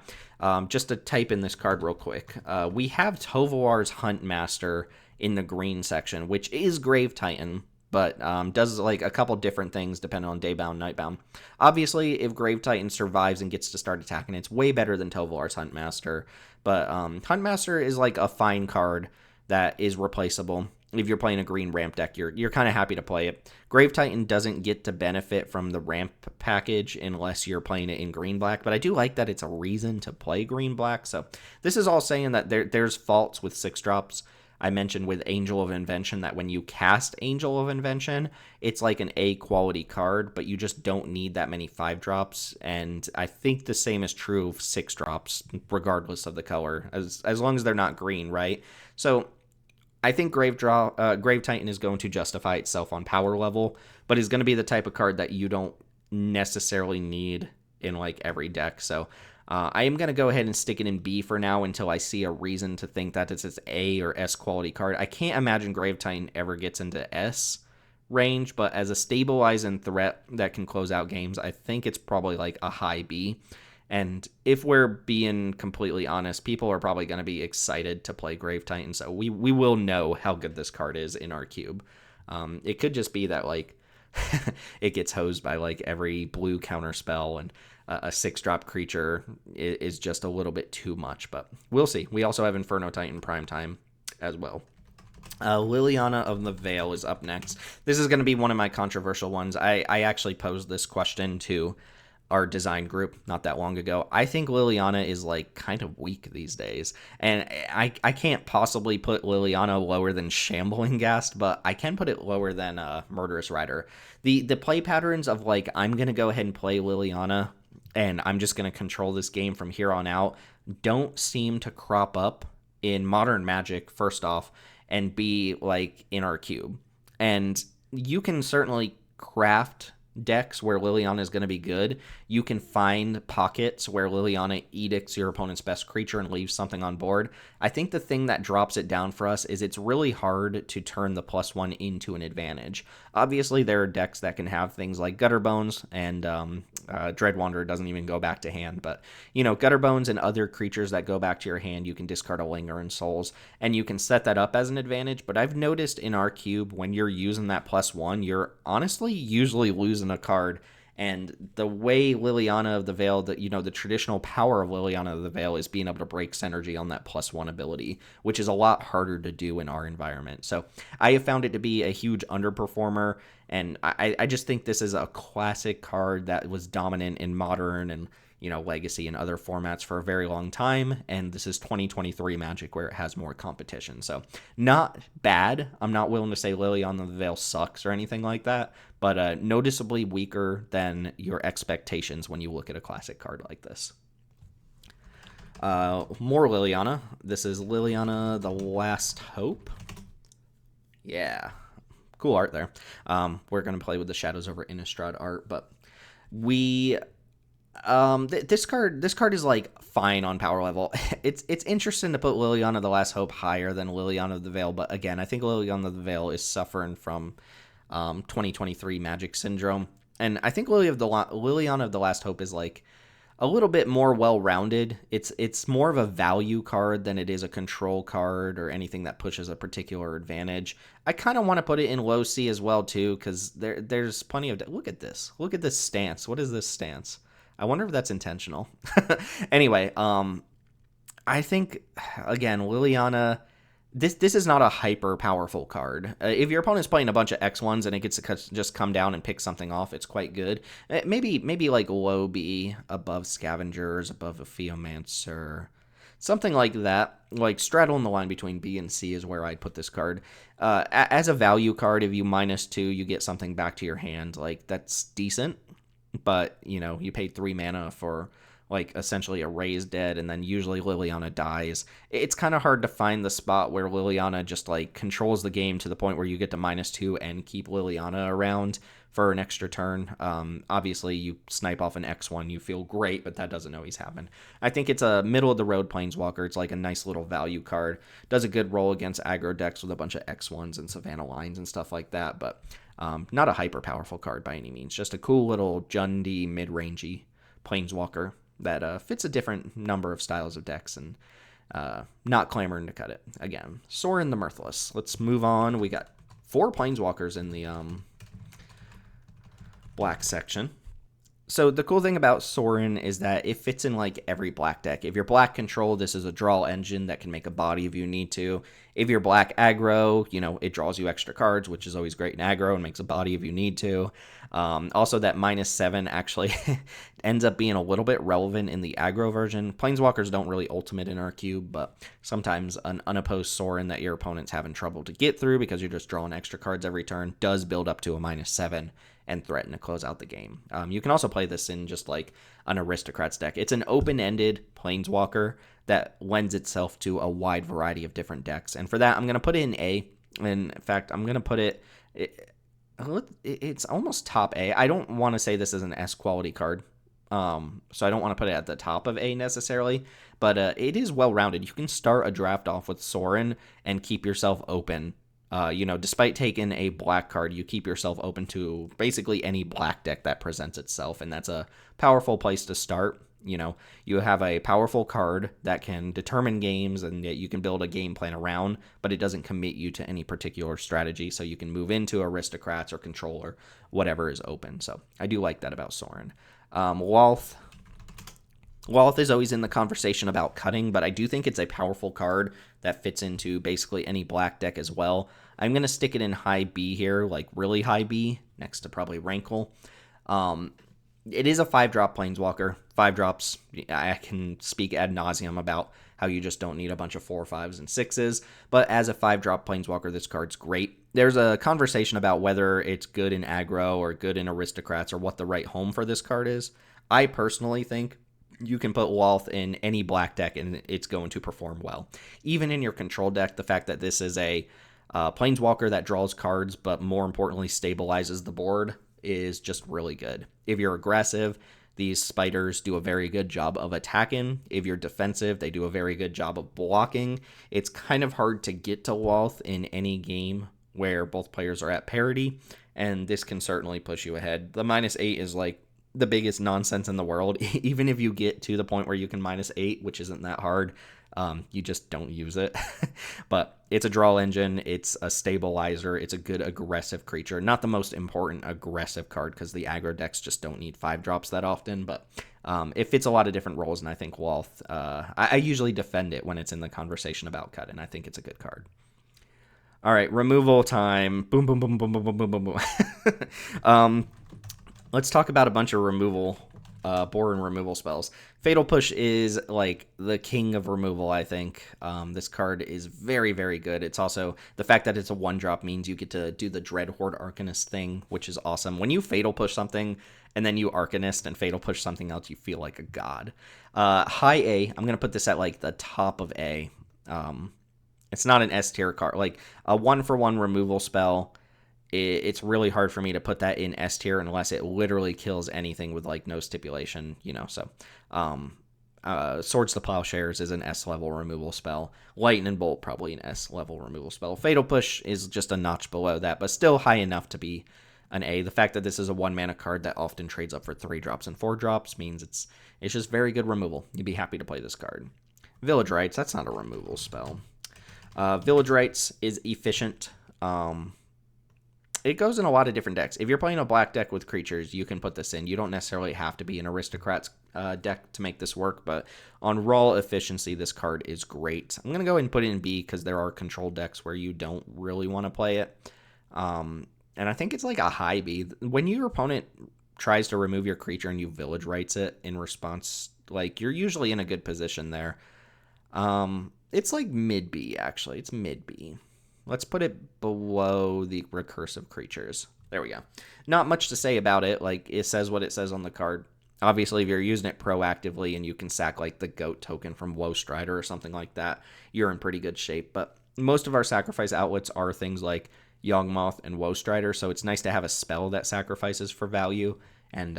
just to type in this card real quick, we have Tovoar's Huntmaster in the green section, which is Grave Titan, but does a couple different things depending on daybound, nightbound. Obviously, if Grave Titan survives and gets to start attacking, it's way better than Tovoar's Huntmaster. But Huntmaster is a fine card that is replaceable. If you're playing a green ramp deck, you're kind of happy to play it. Grave Titan doesn't get to benefit from the ramp package unless you're playing it in green-black, but I do like that it's a reason to play green-black. So this is all saying that there's faults with 6-drops. I mentioned with Angel of Invention that when you cast Angel of Invention, it's like an A quality card, but you just don't need that many 5-drops. And I think the same is true of 6-drops, regardless of the color, as long as they're not green, right? So I think Grave Titan is going to justify itself on power level, but is going to be the type of card that you don't necessarily need in every deck. So I am going to go ahead and stick it in B for now until I see a reason to think that it's an A or S quality card. I can't imagine Grave Titan ever gets into S range, but as a stabilizing threat that can close out games, I think it's probably a high B. And if we're being completely honest, people are probably going to be excited to play Grave Titan, so we will know how good this card is in our cube. It could just be that it gets hosed by every blue counter spell, and a 6-drop creature is just a little bit too much, but we'll see. We also have Inferno Titan Primetime as well. Liliana of the Veil is up next. This is going to be one of my controversial ones. I actually posed this question to our design group not that long ago. I think Liliana is kind of weak these days, and I can't possibly put Liliana lower than Shambling Ghast, but I can put it lower than Murderous Rider. The play patterns of I'm gonna go ahead and play Liliana and I'm just gonna control this game from here on out don't seem to crop up in Modern Magic, first off, and be in our cube. And you can certainly craft decks where Liliana is going to be good. You can find pockets where Liliana edicts your opponent's best creature and leaves something on board. I think the thing that drops it down for us is it's really hard to turn the +1 into an advantage. Obviously, there are decks that can have things like Gutterbones, and Dread Wanderer doesn't even go back to hand, but Gutterbones and other creatures that go back to your hand, you can discard a Linger and Souls, and you can set that up as an advantage. But I've noticed in our cube, when you're using that +1, you're honestly usually losing a card. And the way Liliana of the Veil, the traditional power of Liliana of the Veil is being able to break synergy on that +1 ability, which is a lot harder to do in our environment. So I have found it to be a huge underperformer, and I just think this is a classic card that was dominant in Modern and Legacy and other formats for a very long time, and this is 2023 Magic where it has more competition. So not bad. I'm not willing to say Liliana of the Veil sucks or anything like that, but noticeably weaker than your expectations when you look at a classic card like this. More Liliana. This is Liliana the Last Hope. Yeah, cool art there. We're going to play with the Shadows over Innistrad art, but this card is fine on power level. It's interesting to put Liliana the Last Hope higher than Liliana of the Veil, but again, I think Liliana of the Veil is suffering from 2023 Magic syndrome, and I think Liliana of the Last Hope is a little bit more well-rounded. It's more of a value card than it is a control card or anything that pushes a particular advantage. I kind of want to put it in low C as well too, because there's plenty of look at this stance. What is this stance? I wonder if that's intentional. Anyway, I think, again, Liliana, This is not a hyper powerful card. If your opponent's playing a bunch of X1s and it gets to just come down and pick something off, it's quite good. Maybe like low B, above Scavengers, above a Theomancer, something like that. Like straddling the line between B and C is where I'd put this card. As a value card, if you -2, you get something back to your hand. Like that's decent, but you paid 3 mana for like essentially a raised dead, and then usually Liliana dies. It's kind of hard to find the spot where Liliana just like controls the game to the point where you get to -2 and keep Liliana around for an extra turn. Obviously, you snipe off an X1, you feel great, but that doesn't always happen. I think it's a middle of the road Planeswalker. It's like a nice little value card. Does a good roll against aggro decks with a bunch of X1s and Savannah lines and stuff like that, but not a hyper powerful card by any means. Just a cool little Jundi mid-rangey Planeswalker that fits a different number of styles of decks and not clamoring to cut it. Again, Sorin the Mirthless. Let's move on. We got 4 Planeswalkers in the black section. So the cool thing about Sorin is that it fits in like every black deck. If you're black control, this is a draw engine that can make a body if you need to. If you're black aggro, it draws you extra cards, which is always great in aggro and makes a body if you need to. Also, that -7 actually ends up being a little bit relevant in the aggro version. Planeswalkers don't really ultimate in our cube, but sometimes an unopposed Sorin that your opponent's having trouble to get through because you're just drawing extra cards every turn does build up to a -7 and threaten to close out the game. You can also play this in just like an Aristocrats deck. It's an open-ended Planeswalker that lends itself to a wide variety of different decks. And for that, I'm going to put it in A. In fact, I'm going to put it's almost top A. I don't want to say this is an S quality card. So I don't want to put it at the top of A necessarily, but it is well-rounded. You can start a draft off with Sorin and keep yourself open. Despite taking a black card, you keep yourself open to basically any black deck that presents itself, and that's a powerful place to start. You have a powerful card that can determine games and that you can build a game plan around, but it doesn't commit you to any particular strategy, so you can move into Aristocrats or Control or whatever is open. So I do like that about Sorin. Walth is always in the conversation about cutting, but I do think it's a powerful card that fits into basically any black deck as well. I'm going to stick it in high B here, like really high B, next to probably Rankle. It is a 5-drop Planeswalker. 5 drops, I can speak ad nauseum about how you just don't need a bunch of 4, 5s, and 6s, but as a 5-drop Planeswalker, this card's great. There's a conversation about whether it's good in aggro or good in Aristocrats or what the right home for this card is. I personally think you can put Walth in any black deck and it's going to perform well. Even in your control deck, the fact that this is a Planeswalker that draws cards, but more importantly stabilizes the board, is just really good. If you're aggressive, these spiders do a very good job of attacking. If you're defensive, they do a very good job of blocking. It's kind of hard to get to Walth in any game where both players are at parity, and this can certainly push you ahead. The -8 is like the biggest nonsense in the world. Even if you get to the point where you can -8, which isn't that hard, you just don't use it. But it's a draw engine, it's a stabilizer, it's a good aggressive creature. Not the most important aggressive card because the aggro decks just don't need 5 drops that often, but it fits a lot of different roles, and I think Walth, I usually defend it when it's in the conversation about cut, and I think it's a good card. All right, removal time. Boom, boom, boom, boom, boom, boom, boom, boom, boom. Let's talk about a bunch of removal, board and removal spells. Fatal Push is like the king of removal, I think. This card is very, very good. It's also, the fact that it's a 1-drop means you get to do the Dreadhorde Arcanist thing, which is awesome. When you Fatal Push something and then you Arcanist and Fatal Push something else, you feel like a god. High A, I'm going to put this at like the top of A. It's not an S tier card. Like a 1-for-1 removal spell, it's really hard for me to put that in S tier unless it literally kills anything with like no stipulation, so Swords to Plowshares is an S level removal spell. Lightning Bolt, probably an S level removal spell. Fatal Push is just a notch below that, but still high enough to be an A. The fact that this is a 1-mana card that often trades up for 3 drops and 4 drops means it's just very good removal. You'd be happy to play this card. Village Rites, that's not a removal spell. Village Rites is efficient. it goes in a lot of different decks. If you're playing a black deck with creatures, you can put this in. You don't necessarily have to be an Aristocrats deck to make this work, but on raw efficiency, this card is great. I'm going to go ahead and put it in B because there are control decks where you don't really want to play it. And I think it's like a high B. When your opponent tries to remove your creature and you village rights it in response, like, you're usually in a good position there. It's like mid B, actually. It's mid B. Let's put it below the recursive creatures. There we go. Not much to say about it. Like, it says what it says on the card. Obviously, if you're using it proactively and you can sack, like, the goat token from Woe Strider or something like that, you're in pretty good shape. But most of our sacrifice outlets are things like Yawgmoth and Woe Strider, so it's nice to have a spell that sacrifices for value, and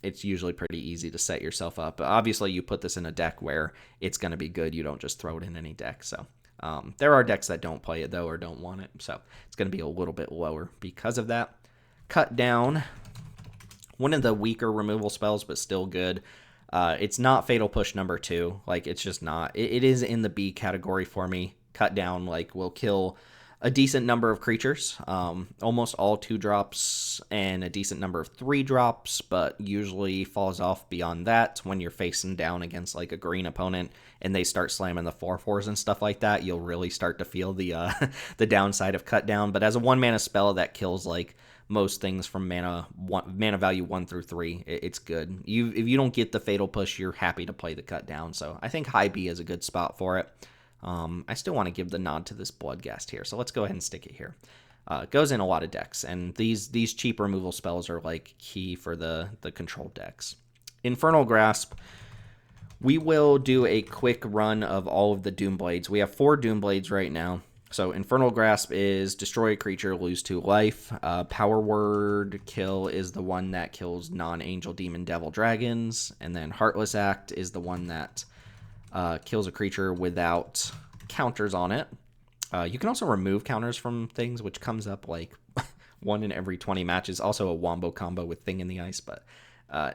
it's usually pretty easy to set yourself up. But obviously, you put this in a deck where it's going to be good. You don't just throw it in any deck. So there are decks that don't play it, though, or don't want it, so it's going to be a little bit lower because of that. Cut Down, one of the weaker removal spells, but still good. It's not Fatal Push number 2. Like, it's just not. It is in the B category for me. Cut Down, like, will kill a decent number of creatures, almost all 2-drops and a decent number of 3-drops, but usually falls off beyond that when you're facing down against like a green opponent and they start slamming the 4/4s and stuff like that. You'll really start to feel the the downside of Cut Down. But as a 1-mana spell that kills like most things from mana value 1 through 3, it's good. If you don't get the Fatal Push, you're happy to play the Cut Down. So I think high B is a good spot for it. I still want to give the nod to this Bloodghast here, so let's go ahead and stick it here. It goes in a lot of decks, and these cheap removal spells are like key for the control decks. Infernal Grasp, we will do a quick run of all of the Doomblades. We have 4 Doomblades right now. So Infernal Grasp is destroy a creature, lose 2 life. Power Word Kill is the one that kills non-angel, demon, devil, dragons. And then Heartless Act is the one that kills a creature without counters on it. You can also remove counters from things, which comes up like 1 in every 20 matches. Also a wombo combo with Thing in the Ice, but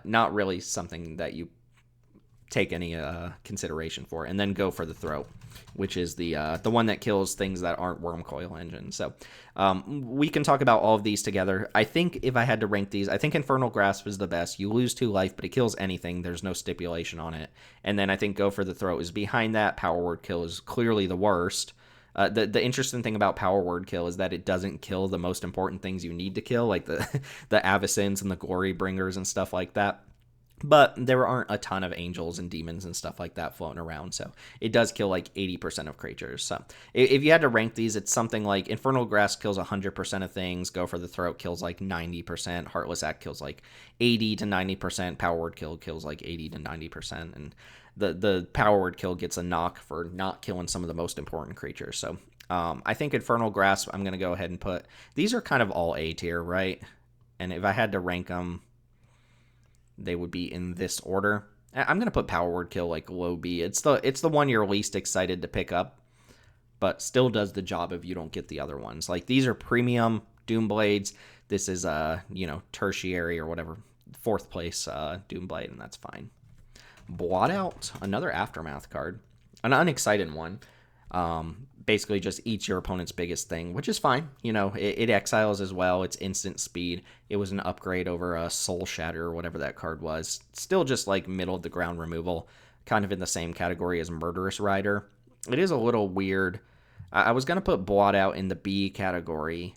not really something that you take any consideration for. And then Go for the Throat, which is the one that kills things that aren't Wormcoil Engine. So we can talk about all of these together. I think if I had to rank these, I think Infernal Grasp is the best. You lose 2 life, but it kills anything. There's no stipulation on it. And then I think Go for the Throat is behind that. Power Word Kill is clearly the worst. The interesting thing about Power Word Kill is that it doesn't kill the most important things you need to kill, like the Avacyn's and the Glory Bringers and stuff like that. But there aren't a ton of angels and demons and stuff like that floating around, so it does kill like 80% of creatures. So if you had to rank these, it's something like Infernal Grasp kills 100% of things, Go for the Throat kills like 90%, Heartless Act kills like 80 to 90%, Power Word Kill kills like 80 to 90%, and the Power Word Kill gets a knock for not killing some of the most important creatures. So I think Infernal Grasp, I'm going to go ahead and put, these are kind of all A tier, right? And if I had to rank them, they would be in this order. I'm going to put Power Word Kill like low B. It's the one you're least excited to pick up, but still does the job if you don't get the other ones. Like, these are premium Doomblades. This is tertiary or whatever, 4th place Doomblade, and that's fine. Blot Out, another Aftermath card. An unexcited one. Basically just eats your opponent's biggest thing, which is fine. You know, it exiles as well. It's instant speed. It was an upgrade over a Soul Shatter or whatever that card was. Still just like middle of the ground removal, kind of in the same category as Murderous Rider. It is a little weird. I was going to put Blot Out in the B category,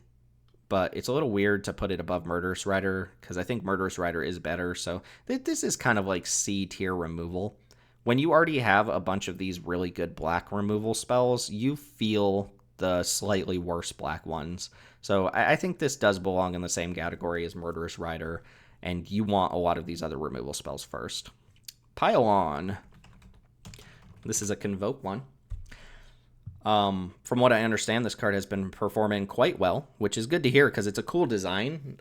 but it's a little weird to put it above Murderous Rider because I think Murderous Rider is better. So this is kind of like C tier removal. When you already have a bunch of these really good black removal spells, you feel the slightly worse black ones. So I think this does belong in the same category as Murderous Rider, and you want a lot of these other removal spells first. Pile On. This is a Convoke one. From what I understand, this card has been performing quite well, which is good to hear because it's a cool design.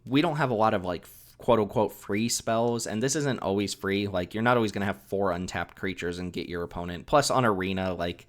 We don't have a lot of like quote-unquote free spells, and this isn't always free. Like, you're not always going to have 4 untapped creatures and get your opponent. Plus, on Arena, like,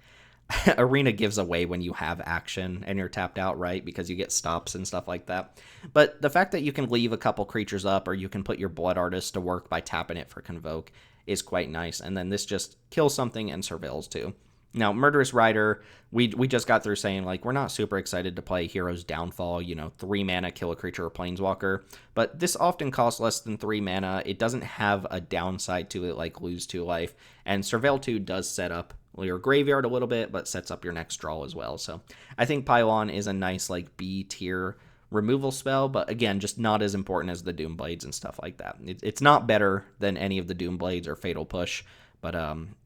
Arena gives away when you have action and you're tapped out, right? Because you get stops and stuff like that. But the fact that you can leave a couple creatures up or you can put your Blood Artist to work by tapping it for Convoke is quite nice. And then this just kills something and surveils too. Now, Murderous Rider, we just got through saying, like, we're not super excited to play Hero's Downfall, 3 mana, kill a creature or planeswalker, but this often costs less than 3 mana. It doesn't have a downside to it like lose 2 life, and Surveil 2 does set up your graveyard a little bit, but sets up your next draw as well. So I think Pylon is a nice, like, B tier removal spell, but again, just not as important as the Doom Blades and stuff like that. It's not better than any of the Doom Blades or Fatal Push, but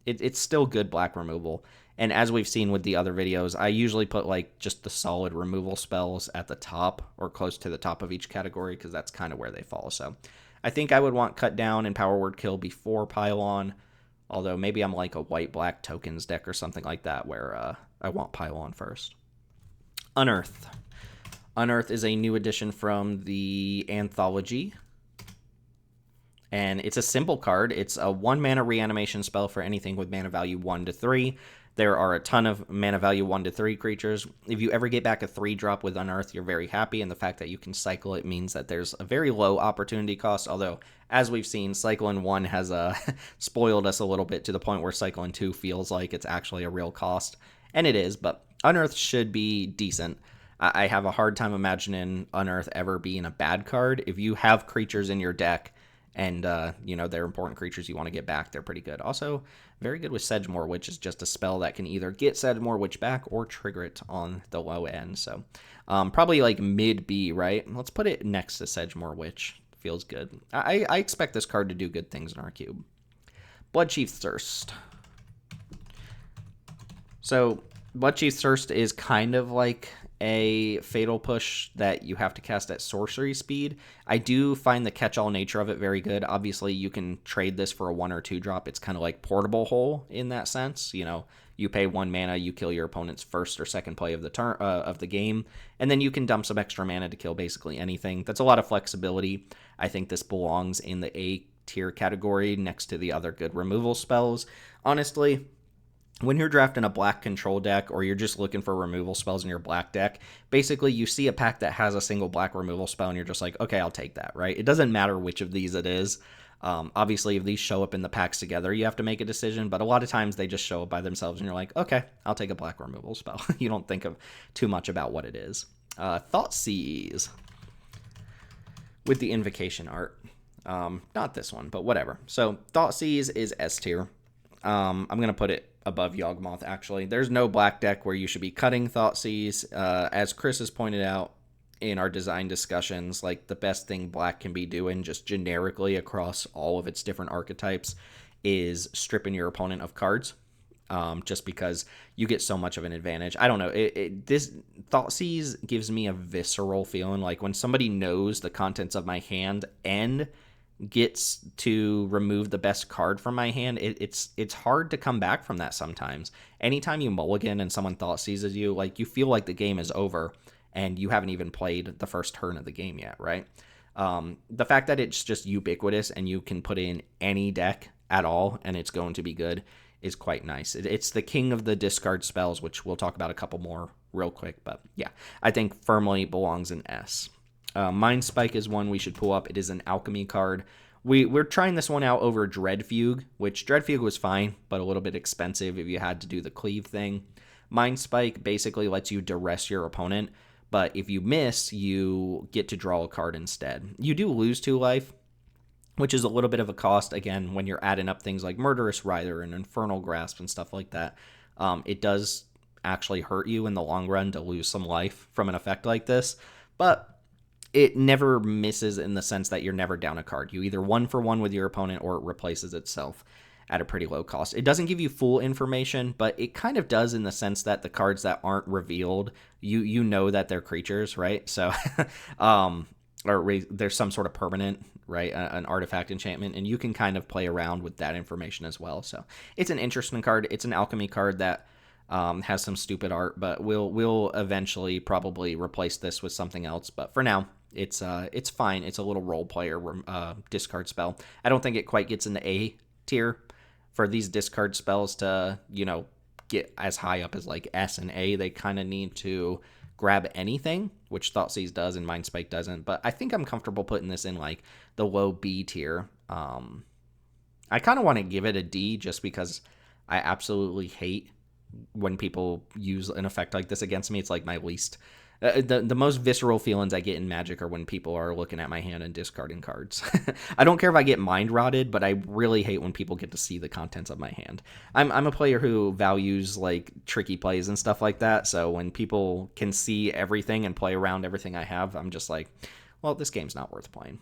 it's still good black removal. And as we've seen with the other videos, I usually put like just the solid removal spells at the top or close to the top of each category because that's kind of where they fall. So I think I would want Cut Down and Power Word Kill before Pylon, although maybe I'm like a white-black tokens deck or something like that where I want Pylon first. Unearth. Unearth is a new addition from the Anthology. And it's a simple card. It's a 1-mana reanimation spell for anything with mana value 1 to 3. There are a ton of mana value 1 to 3 creatures. If you ever get back a 3-drop with Unearth, you're very happy, and the fact that you can cycle it means that there's a very low opportunity cost, although, as we've seen, Cycling 1 has spoiled us a little bit to the point where Cycling 2 feels like it's actually a real cost, and it is, but Unearth should be decent. I have a hard time imagining Unearth ever being a bad card. If you have creatures in your deck, and, they're important creatures you want to get back, they're pretty good. Also, very good with Sedgemoor, which is just a spell that can either get Sedgemoor Witch back or trigger it on the low end. So, probably like mid-B, right? Let's put it next to Sedgemoor Witch. Feels good. I expect this card to do good things in our cube. Bloodchief's Thirst. So, Bloodchief's Thirst is kind of like a Fatal Push that you have to cast at sorcery speed. I do find the catch-all nature of it very good. Obviously, you can trade this for a 1 or 2 drop. It's kind of like Portable Hole in that sense. You pay 1 mana, you kill your opponent's first or second play of the turn of the game, and then you can dump some extra mana to kill basically anything. That's a lot of flexibility. I think this belongs in the A tier category next to the other good removal spells. Honestly, when you're drafting a black control deck or you're just looking for removal spells in your black deck, basically you see a pack that has a single black removal spell and you're just like, okay, I'll take that, right? It doesn't matter which of these it is. Obviously, if these show up in the packs together, you have to make a decision, but a lot of times they just show up by themselves and you're like, okay, I'll take a black removal spell. You don't think of too much about what it is. Thoughtseize with the invocation art. Not this one, but whatever. So Thoughtseize is S tier. I'm going to put it above Yawgmoth, actually. There's no black deck where you should be cutting Thoughtseize. As Chris has pointed out in our design discussions, like the best thing black can be doing just generically across all of its different archetypes is stripping your opponent of cards. Just because you get so much of an advantage. I don't know. This Thoughtseize gives me a visceral feeling like when somebody knows the contents of my hand and gets to remove the best card from my hand, it's hard to come back from that sometimes. Anytime you mulligan and someone Thoughtseizes you, like you feel like the game is over and you haven't even played the first turn of the game yet, right? The fact that it's just ubiquitous and you can put in any deck at all and it's going to be good is quite nice. It's the king of the discard spells, which we'll talk about a couple more real quick, but yeah, I think firmly belongs in S. Mind Spike is one we should pull up. It is an alchemy card. We're trying this one out over Dreadfugue, which Dreadfugue was fine, but a little bit expensive if you had to do the cleave thing. Mind Spike basically lets you duress your opponent, but if you miss, you get to draw a card instead. You do lose 2 life, which is a little bit of a cost, again, when you're adding up things like Murderous Rider and Infernal Grasp and stuff like that. It does actually hurt you in the long run to lose some life from an effect like this, but it never misses in the sense that you're never down a card. You either 1-for-1 with your opponent or it replaces itself at a pretty low cost. It doesn't give you full information, but it kind of does in the sense that the cards that aren't revealed, you know that they're creatures, right? So, or there's some sort of permanent, right? An artifact enchantment, and you can kind of play around with that information as well. So it's an interesting card. It's an alchemy card that has some stupid art, but we'll eventually probably replace this with something else. But for now, it's fine. It's a little role player discard spell. I don't think it quite gets into A tier for these discard spells to get as high up as like S and A. They kind of need to grab anything, which Thoughtseize does and Mind Spike doesn't. But I think I'm comfortable putting this in like the low B tier. I kind of want to give it a D just because I absolutely hate when people use an effect like this against me. It's like my least. The most visceral feelings I get in Magic are when people are looking at my hand and discarding cards. I don't care if I get mind rotted, but I really hate when people get to see the contents of my hand. I'm a player who values like tricky plays and stuff like that. So when people can see everything and play around everything I have, I'm just like, well, this game's not worth playing.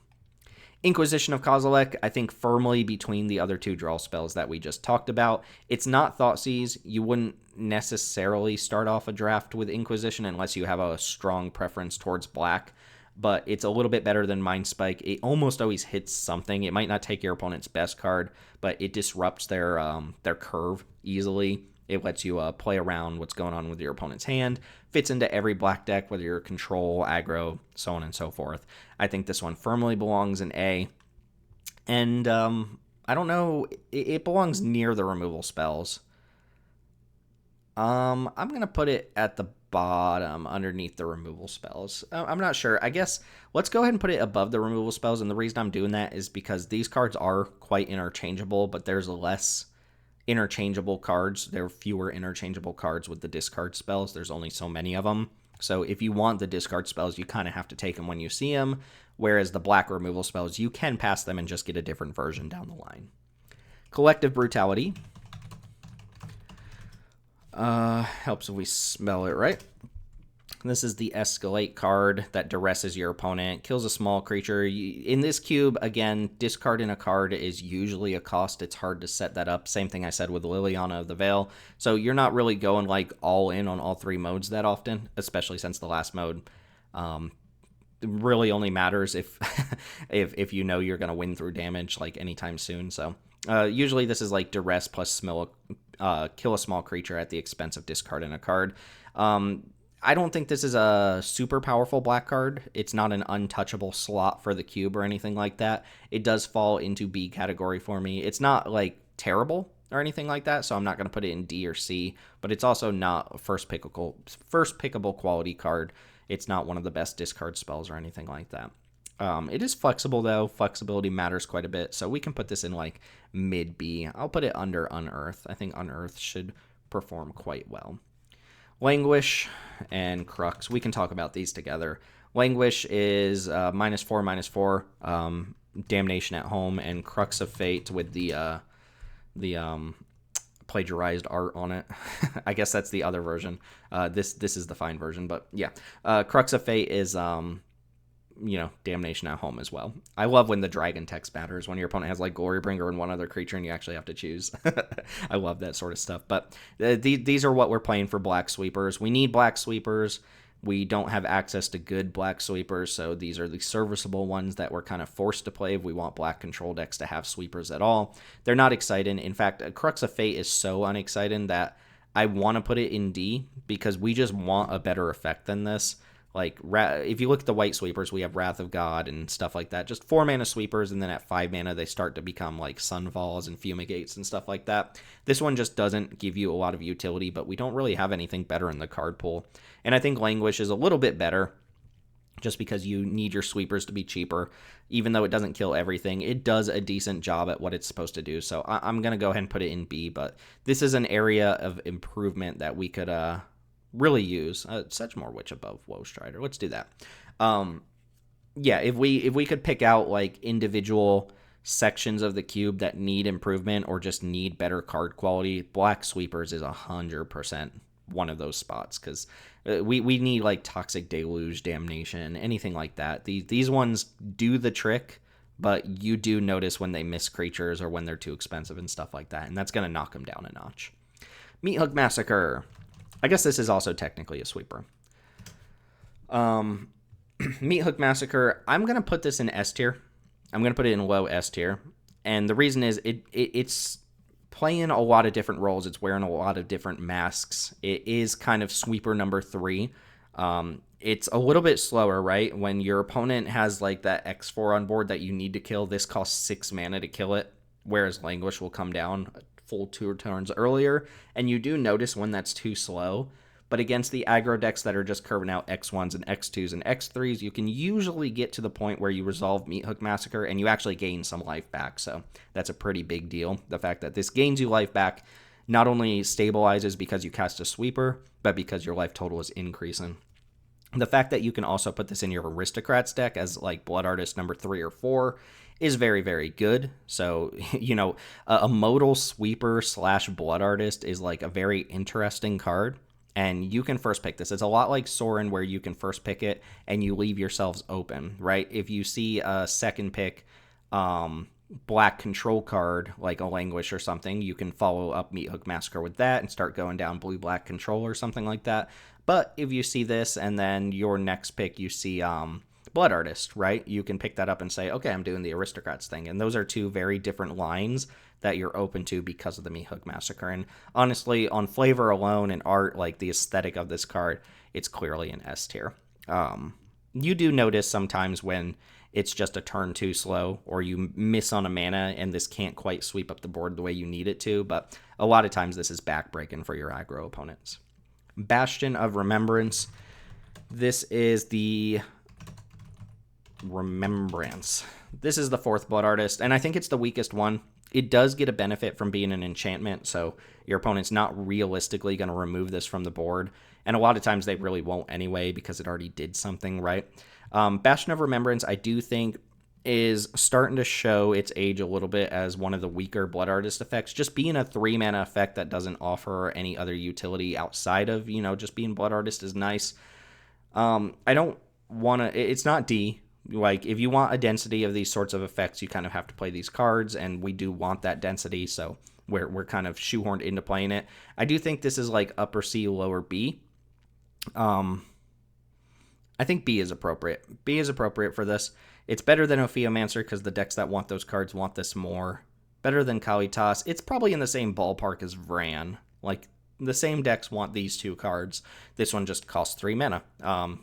Inquisition of Kozilek, I think firmly between the other two draw spells that we just talked about. It's not Thoughtseize. You wouldn't necessarily start off a draft with Inquisition unless you have a strong preference towards black, but it's a little bit better than Mind Spike. It almost always hits something. It might not take your opponent's best card, but it disrupts their curve easily. It lets you play around what's going on with your opponent's hand. Fits into every black deck, whether you're control, aggro, so on and so forth. I think this one firmly belongs in A. And I don't know, it belongs near the removal spells. I'm going to put it at the bottom underneath the removal spells. I'm not sure. I guess let's go ahead and put it above the removal spells. And the reason I'm doing that is because these cards are quite interchangeable, but there's less interchangeable cards. There are fewer interchangeable cards with the discard spells. There's only so many of them. So if you want the discard spells, you kind of have to take them when you see them. Whereas the black removal spells, you can pass them and just get a different version down the line. Collective Brutality. Helps if we spell it right. This is the Escalate card that duresses your opponent, kills a small creature. In this cube, again, discarding a card is usually a cost. It's hard to set that up. Same thing I said with Liliana of the Veil. So you're not really going like all in on all three modes that often, especially since the last mode really only matters if if you know you're going to win through damage like anytime soon. So usually this is like duress plus kill a small creature at the expense of discarding a card. I don't think this is a super powerful black card. It's not an untouchable slot for the cube or anything like that. It does fall into B category for me. It's not like terrible or anything like that, so I'm not going to put it in D or C, but it's also not a first pickable quality card. It's not one of the best discard spells or anything like that. It is flexible, though. Flexibility matters quite a bit, so we can put this in like mid B. I'll put it under Unearth. I think Unearth should perform quite well. Languish and Crux. We can talk about these together. Languish is -4/-4, Damnation at home, and Crux of Fate with the plagiarized art on it. I guess that's the other version. This is the fine version, but yeah. Crux of Fate is Damnation at home as well. I love when the dragon text matters, when your opponent has like Glorybringer and one other creature and you actually have to choose. I love that sort of stuff. But these are what we're playing for black sweepers. We need black sweepers. We don't have access to good black sweepers, so these are the serviceable ones that we're kind of forced to play if we want black control decks to have sweepers at all. They're not exciting. In fact, Crux of Fate is so unexciting that I want to put it in D because we just want a better effect than this. Like, if you look at the white sweepers, we have Wrath of God and stuff like that. Just 4-mana sweepers, and then at 5 mana, they start to become like Sunfalls and Fumigates and stuff like that. This one just doesn't give you a lot of utility, but we don't really have anything better in the card pool. And I think Languish is a little bit better, just because you need your sweepers to be cheaper. Even though it doesn't kill everything, it does a decent job at what it's supposed to do. So I'm going to go ahead and put it in B, but this is an area of improvement that we could really use. Sedgemoor Witch above Woe Strider. Let's do that. Yeah, if we could pick out like individual sections of the cube that need improvement or just need better card quality, Black Sweepers is 100% one of those spots, because we need like Toxic Deluge, Damnation, anything like that. These ones do the trick, but you do notice when they miss creatures or when they're too expensive and stuff like that, and that's going to knock them down a notch. Meathook Massacre. I guess this is also technically a sweeper. Meathook Massacre, I'm going to put this in S tier. I'm going to put it in low S tier. And the reason is it's playing a lot of different roles. It's wearing a lot of different masks. It is kind of sweeper number 3. It's a little bit slower, right? When your opponent has like that X4 on board that you need to kill, this costs 6 mana to kill it, whereas Languish will come down full 2 turns earlier, and you do notice when that's too slow. But against the aggro decks that are just curving out X1s and X2s and X3s, you can usually get to the point where you resolve Meathook Massacre and you actually gain some life back. So that's a pretty big deal. The fact that this gains you life back not only stabilizes because you cast a sweeper, but because your life total is increasing. The fact that you can also put this in your Aristocrats deck as like Blood Artist number 3 or 4 is very, very good. So, a modal sweeper / Blood Artist is like a very interesting card. And you can first pick this. It's a lot like Sorin, where you can first pick it and you leave yourselves open, right? If you see a second pick black control card, like a Languish or something, you can follow up Meat Hook Massacre with that and start going down blue-black control or something like that. But if you see this and then your next pick you see Blood Artist, right? You can pick that up and say, okay, I'm doing the Aristocrats thing. And those are two very different lines that you're open to because of the Meat Hook Massacre. And honestly, on flavor alone and art, like the aesthetic of this card, it's clearly an S tier. You do notice sometimes when it's just a turn too slow or you miss on a mana and this can't quite sweep up the board the way you need it to, but a lot of times this is backbreaking for your aggro opponents. Bastion of Remembrance. This is the Remembrance. This is the 4th Blood Artist, and I think it's the weakest one. It does get a benefit from being an enchantment, so your opponent's not realistically going to remove this from the board, and a lot of times they really won't anyway because it already did something, right? Bastion of Remembrance, I do think, is starting to show its age a little bit as one of the weaker Blood Artist effects. Just being a 3-mana effect that doesn't offer any other utility outside of, just being Blood Artist is nice. I don't want to... It's not D. Like, if you want a density of these sorts of effects, you kind of have to play these cards, and we do want that density, so we're kind of shoehorned into playing it. I do think this is like upper C, lower B. I think B is appropriate. B is appropriate for this. It's better than Ophiomancer because the decks that want those cards want this more. Better than Kalitas. It's probably in the same ballpark as Vran. Like, the same decks want these two cards. This one just costs 3 mana.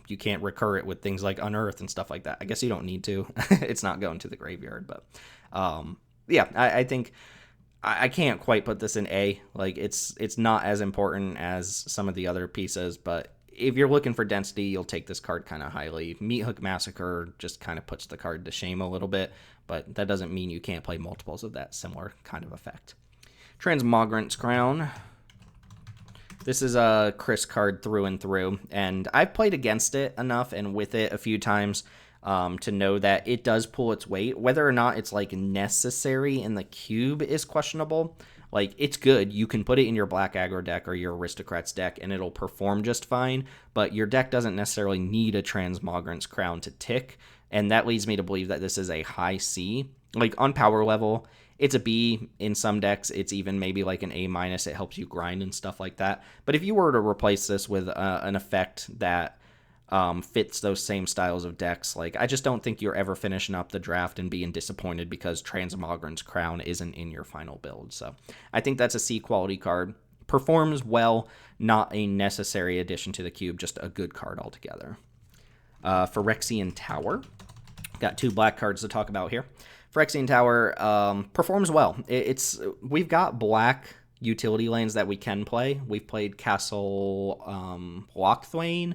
You can't recur it with things like Unearth and stuff like that. I guess you don't need to. It's not going to the graveyard, but yeah, I think I can't quite put this in A. Like, it's not as important as some of the other pieces, but if you're looking for density, you'll take this card kind of highly. Meat Hook Massacre just kind of puts the card to shame a little bit, but that doesn't mean you can't play multiples of that similar kind of effect. Transmogrant's Crown. This is a Chris card through and through, and I've played against it enough and with it a few times to know that it does pull its weight. Whether or not it's like necessary in the cube is questionable. Like, it's good. You can put it in your black aggro deck or your Aristocrats deck, and it'll perform just fine, but your deck doesn't necessarily need a Transmogrant's Crown to tick, and that leads me to believe that this is a high C. Like, on power level, it's a B. In some decks, it's even maybe like an A-. It helps you grind and stuff like that. But if you were to replace this with an effect that fits those same styles of decks, like, I just don't think you're ever finishing up the draft and being disappointed because Transmogrant's Crown isn't in your final build. So I think that's a C quality card. Performs well, not a necessary addition to the cube, just a good card altogether. Phyrexian Tower. Got 2 black cards to talk about here. Phyrexian Tower performs well. We've got black utility lanes that we can play. We've played Castle Lochthwain.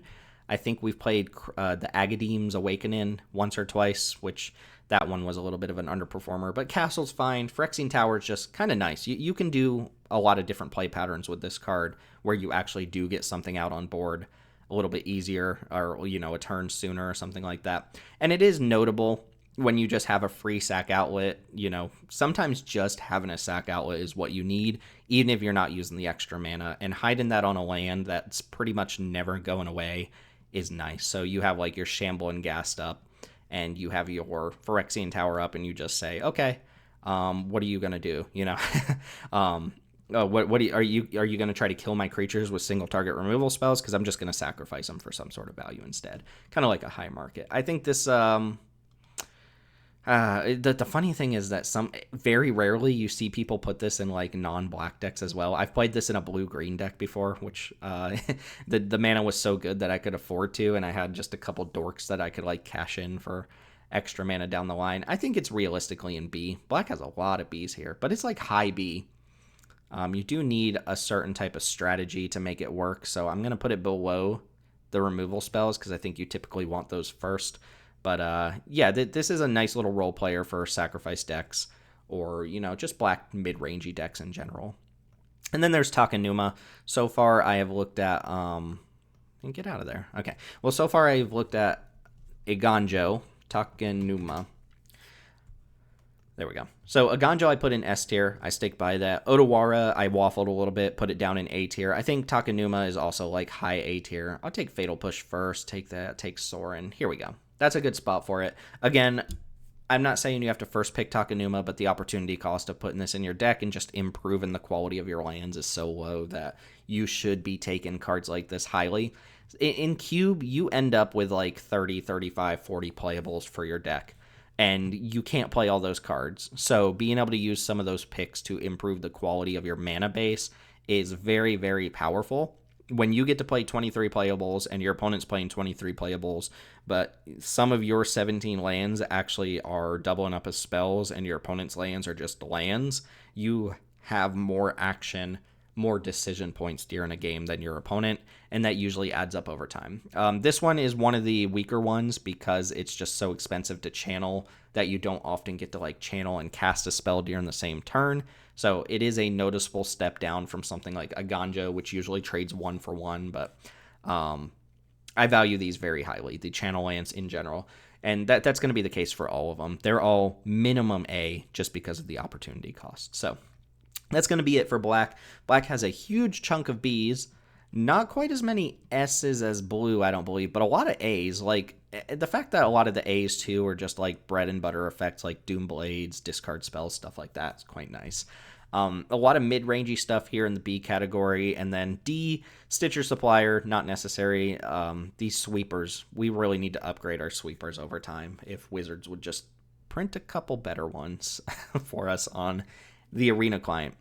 I think we've played the Agadeem's Awakening once or twice, which that one was a little bit of an underperformer. But Castle's fine. Phyrexian Tower is just kind of nice. You can do a lot of different play patterns with this card where you actually do get something out on board a little bit easier, or, a turn sooner or something like that. And it is notable when you just have a free sack outlet. Sometimes just having a sack outlet is what you need, even if you're not using the extra mana. And hiding that on a land that's pretty much never going away is nice. So you have like your Shambling Ghast up, and you have your Phyrexian Tower up, and you just say, okay, what are you gonna do? Are you gonna try to kill my creatures with single target removal spells? Because I'm just gonna sacrifice them for some sort of value instead, kind of like a high market. I think this the funny thing is that very rarely you see people put this in like non-black decks as well. I've played this in a blue-green deck before, which the mana was so good that I could afford to, and I had just a couple dorks that I could like cash in for extra mana down the line. I think it's realistically in B. Black has a lot of Bs here, but it's like high B. You do need a certain type of strategy to make it work, so I'm going to put it below the removal spells because I think you typically want those first. But yeah, this is a nice little role player for sacrifice decks or, just black mid-rangey decks in general. And then there's Takenuma. So far, I have looked at get out of there. Okay. Well, so far I've looked at Iganjo, Takenuma. There we go. So Iganjo I put in S tier. I stick by that. Odawara I waffled a little bit, put it down in A tier. I think Takenuma is also like high A tier. I'll take Fatal Push first. Take that. Take Soren. Here we go. That's a good spot for it. Again, I'm not saying you have to first pick Takenuma, but the opportunity cost of putting this in your deck and just improving the quality of your lands is so low that you should be taking cards like this highly. In Cube, you end up with like 30, 35, 40 playables for your deck, and you can't play all those cards. So being able to use some of those picks to improve the quality of your mana base is very, very powerful. When you get to play 23 playables and your opponent's playing 23 playables, but some of your 17 lands actually are doubling up as spells and your opponent's lands are just lands, you have more action, more decision points during a game than your opponent, and that usually adds up over time. This one is one of the weaker ones because it's just so expensive to channel that you don't often get to like channel and cast a spell during the same turn. So it is a noticeable step down from something like a Ganjo, which usually trades 1-for-1, but I value these very highly, the channel lands in general. And that's going to be the case for all of them. They're all minimum A just because of the opportunity cost. So that's going to be it for Black. Black has a huge chunk of Bs, not quite as many S's as Blue, I don't believe, but a lot of A's. Like, the fact that a lot of the A's, too, are just, like, bread and butter effects, like Doom Blades, discard spells, stuff like that. It's quite nice. A lot of mid-rangey stuff here in the B category, and then D, Stitcher Supplier, not necessary. These sweepers, we really need to upgrade our sweepers over time if Wizards would just print a couple better ones for us on the Arena client.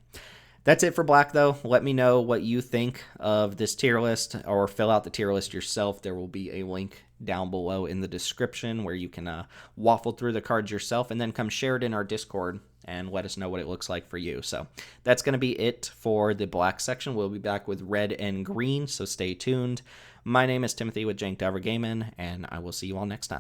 That's it for Black, though. Let me know what you think of this tier list, or fill out the tier list yourself. There will be a link down below in the description where you can waffle through the cards yourself, and then come share it in our Discord and let us know what it looks like for you. So that's going to be it for the Black section. We'll be back with red and green, so stay tuned. My name is Timothy with Jank Diver Gaming, and I will see you all next time.